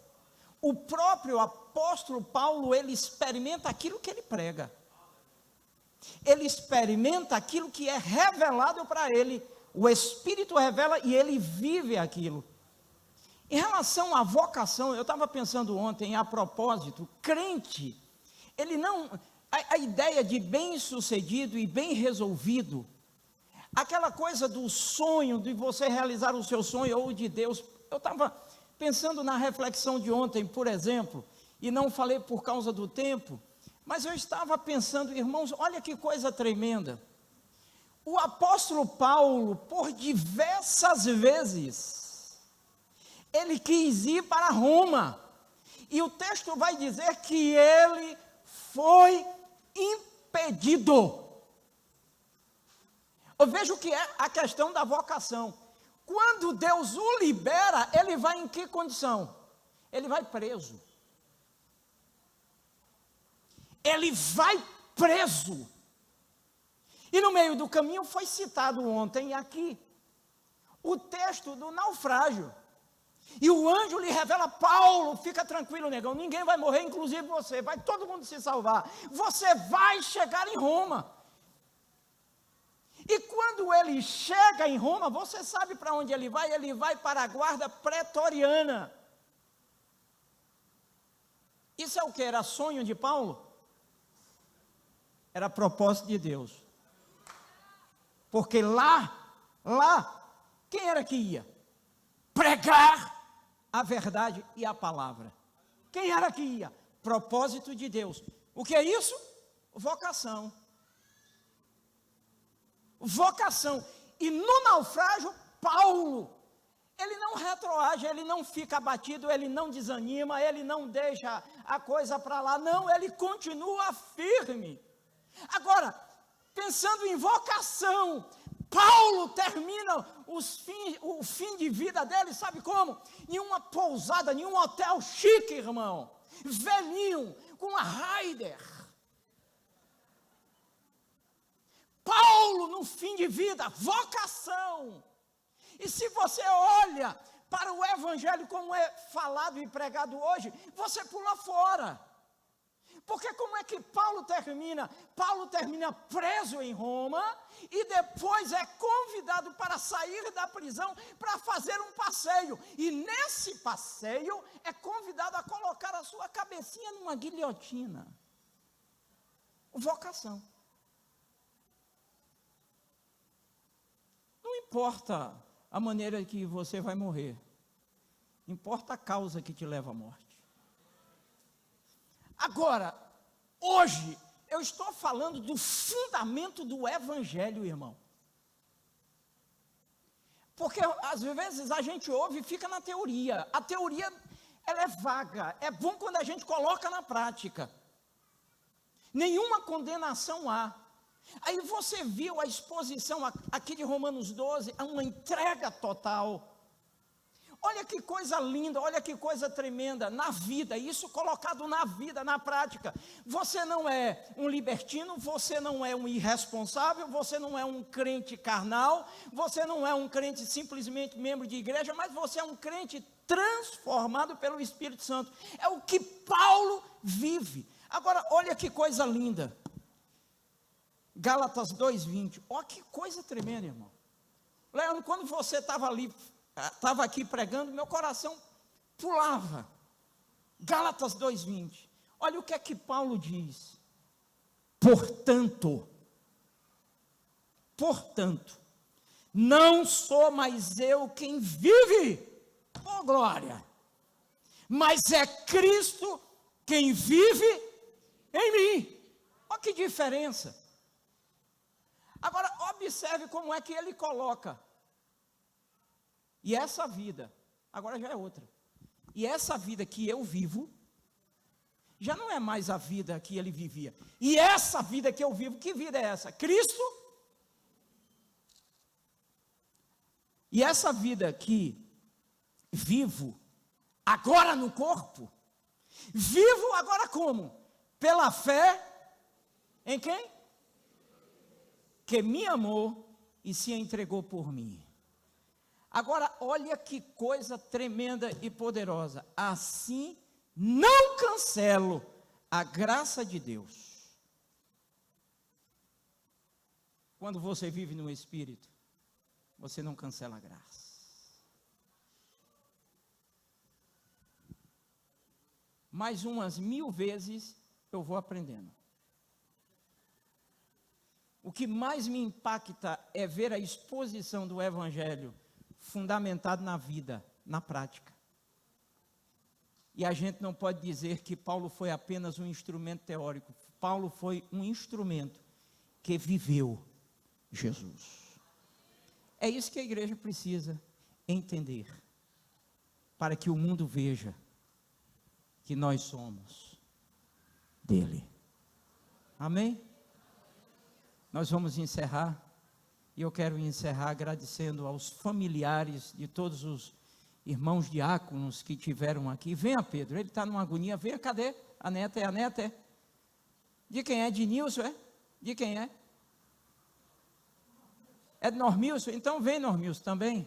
o próprio apóstolo Paulo, ele experimenta aquilo que ele prega. Ele experimenta aquilo que é revelado para ele. O Espírito revela e ele vive aquilo. Em relação à vocação, eu estava pensando ontem, a propósito, crente, ele não, a ideia de bem-sucedido e bem resolvido, aquela coisa do sonho, de você realizar o seu sonho ou de Deus, eu estava pensando na reflexão de ontem, por exemplo, e não falei por causa do tempo, mas eu estava pensando, irmãos, olha que coisa tremenda. O apóstolo Paulo, por diversas vezes, ele quis ir para Roma, e o texto vai dizer que ele foi impedido. Eu vejo que é a questão da vocação. Quando Deus o libera, ele vai em que condição? Ele vai preso. Ele vai preso. E no meio do caminho foi citado ontem aqui o texto do naufrágio. E o anjo lhe revela: Paulo, fica tranquilo, negão, ninguém vai morrer, inclusive você, vai todo mundo se salvar. Você vai chegar em Roma. E quando ele chega em Roma, você sabe para onde ele vai? Ele vai para a guarda pretoriana. Isso é o que? Era sonho de Paulo? Era propósito de Deus. Porque lá, quem era que ia? Pregar a verdade e a palavra. Quem era que ia? Propósito de Deus. O que é isso? Vocação. Vocação. E no naufrágio, Paulo, ele não retroage, ele não fica abatido, ele não desanima, ele não deixa a coisa para lá, não, ele continua firme. Agora, pensando em vocação, Paulo termina o fim de vida dele, sabe como? Em uma pousada, em um hotel chique, irmão, velhinho, com uma Raider. Paulo no fim de vida, vocação. E se você olha para o evangelho como é falado e pregado hoje, você pula fora. Porque como é que Paulo termina? Paulo termina preso em Roma e depois é convidado para sair da prisão para fazer um passeio. E nesse passeio é convidado a colocar a sua cabecinha numa guilhotina. Vocação. Não importa a maneira que você vai morrer. Importa a causa que te leva à morte. Agora, hoje, eu estou falando do fundamento do evangelho, irmão. Porque, às vezes, a gente ouve e fica na teoria. A teoria, ela é vaga. É bom quando a gente coloca na prática. Nenhuma condenação há. Aí você viu a exposição aqui de Romanos 12, uma entrega total. Olha que coisa linda, olha que coisa tremenda, na vida, isso colocado na vida, na prática. Você não é um libertino, você não é um irresponsável, você não é um crente carnal, você não é um crente simplesmente membro de igreja, mas você é um crente transformado pelo Espírito Santo. É o que Paulo vive. Agora, olha que coisa linda. Gálatas 2:20. Olha que coisa tremenda, irmão. Leandro, quando você estava aqui pregando, meu coração pulava. Gálatas 2:20. Olha o que é que Paulo diz. Portanto, não sou mais eu quem vive, oh glória, mas é Cristo quem vive em mim. Olha que diferença. Agora, observe como é que ele coloca. E essa vida, agora já é outra. E essa vida que eu vivo, já não é mais a vida que ele vivia. E essa vida que eu vivo, que vida é essa? Cristo. E essa vida que vivo, agora no corpo, vivo agora como? Pela fé em quem? Que me amou e se entregou por mim. Agora, olha que coisa tremenda e poderosa. Assim, não cancelo a graça de Deus. Quando você vive no Espírito, você não cancela a graça. Mais umas 1000 vezes eu vou aprendendo. O que mais me impacta é ver a exposição do Evangelho fundamentado na vida, na prática. E a gente não pode dizer que Paulo foi apenas um instrumento teórico. Paulo foi um instrumento que viveu Jesus. É isso que a igreja precisa entender, para que o mundo veja que nós somos dele. Amém? Nós vamos encerrar, e eu quero encerrar agradecendo aos familiares de todos os irmãos diáconos que tiveram aqui. Venha, Pedro, ele está numa agonia. Venha, cadê? A neta é? A neta é? De quem é? De Nilson, é? De quem é? É de Normilson? Então vem, Normilson, também.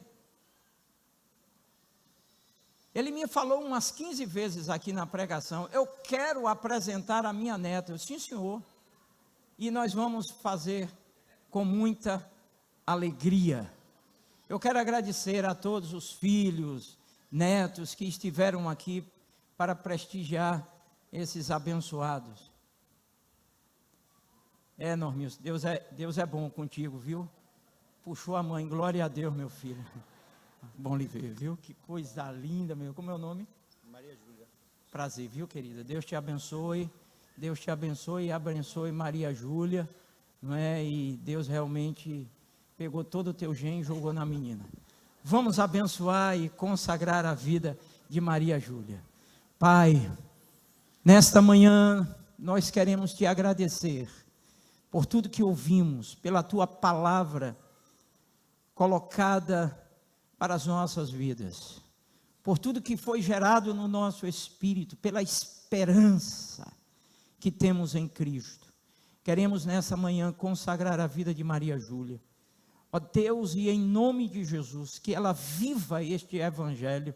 Ele me falou umas 15 vezes aqui na pregação, eu quero apresentar a minha neta. Eu, sim, senhor. E nós vamos fazer com muita alegria. Eu quero agradecer a todos os filhos, netos que estiveram aqui para prestigiar esses abençoados. Normilson, Deus é bom contigo, viu? Puxou a mãe, glória a Deus, meu filho. Bom lhe ver, viu? Que coisa linda, meu. Como é o nome? Maria Júlia. Prazer, viu, querida? Deus te abençoe. Deus te abençoe e abençoe Maria Júlia, não é? E Deus realmente pegou todo o teu gene e jogou na menina. Vamos abençoar e consagrar a vida de Maria Júlia. Pai, nesta manhã nós queremos te agradecer por tudo que ouvimos, pela tua palavra colocada para as nossas vidas, por tudo que foi gerado no nosso espírito, pela esperança que temos em Cristo. Queremos nessa manhã consagrar a vida de Maria Júlia. Ó Deus, e em nome de Jesus, que ela viva este evangelho.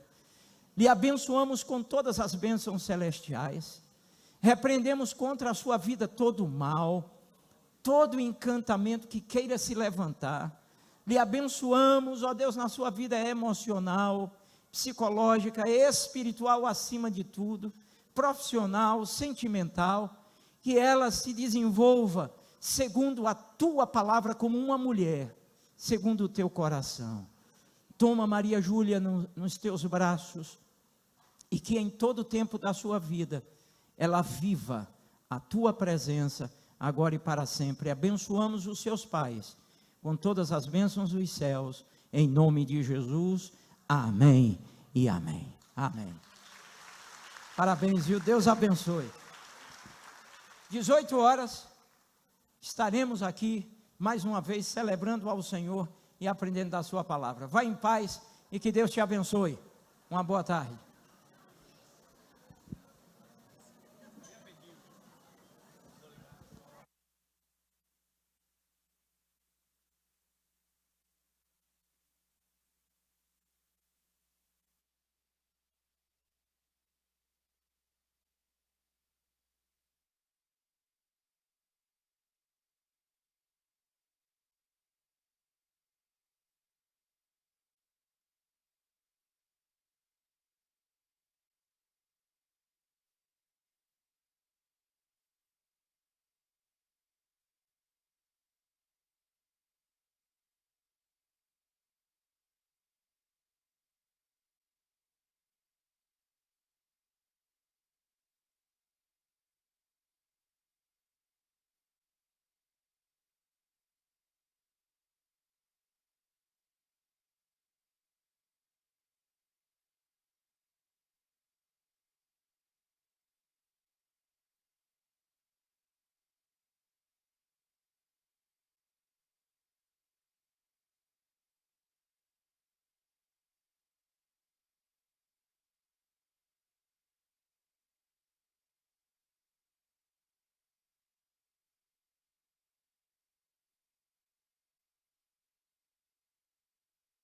Lhe abençoamos com todas as bênçãos celestiais. Repreendemos contra a sua vida todo o mal, todo encantamento que queira se levantar. Lhe abençoamos, ó Deus, na sua vida emocional, psicológica, espiritual acima de tudo, profissional, sentimental, que ela se desenvolva segundo a tua palavra como uma mulher, segundo o teu coração. Toma Maria Júlia nos teus braços e que em todo o tempo da sua vida ela viva a tua presença agora e para sempre. Abençoamos os seus pais com todas as bênçãos dos céus, em nome de Jesus. Amém e amém. Amém. Parabéns, viu? Deus abençoe. 18 horas, estaremos aqui mais uma vez celebrando ao Senhor e aprendendo da sua palavra. Vá em paz e que Deus te abençoe. Uma boa tarde.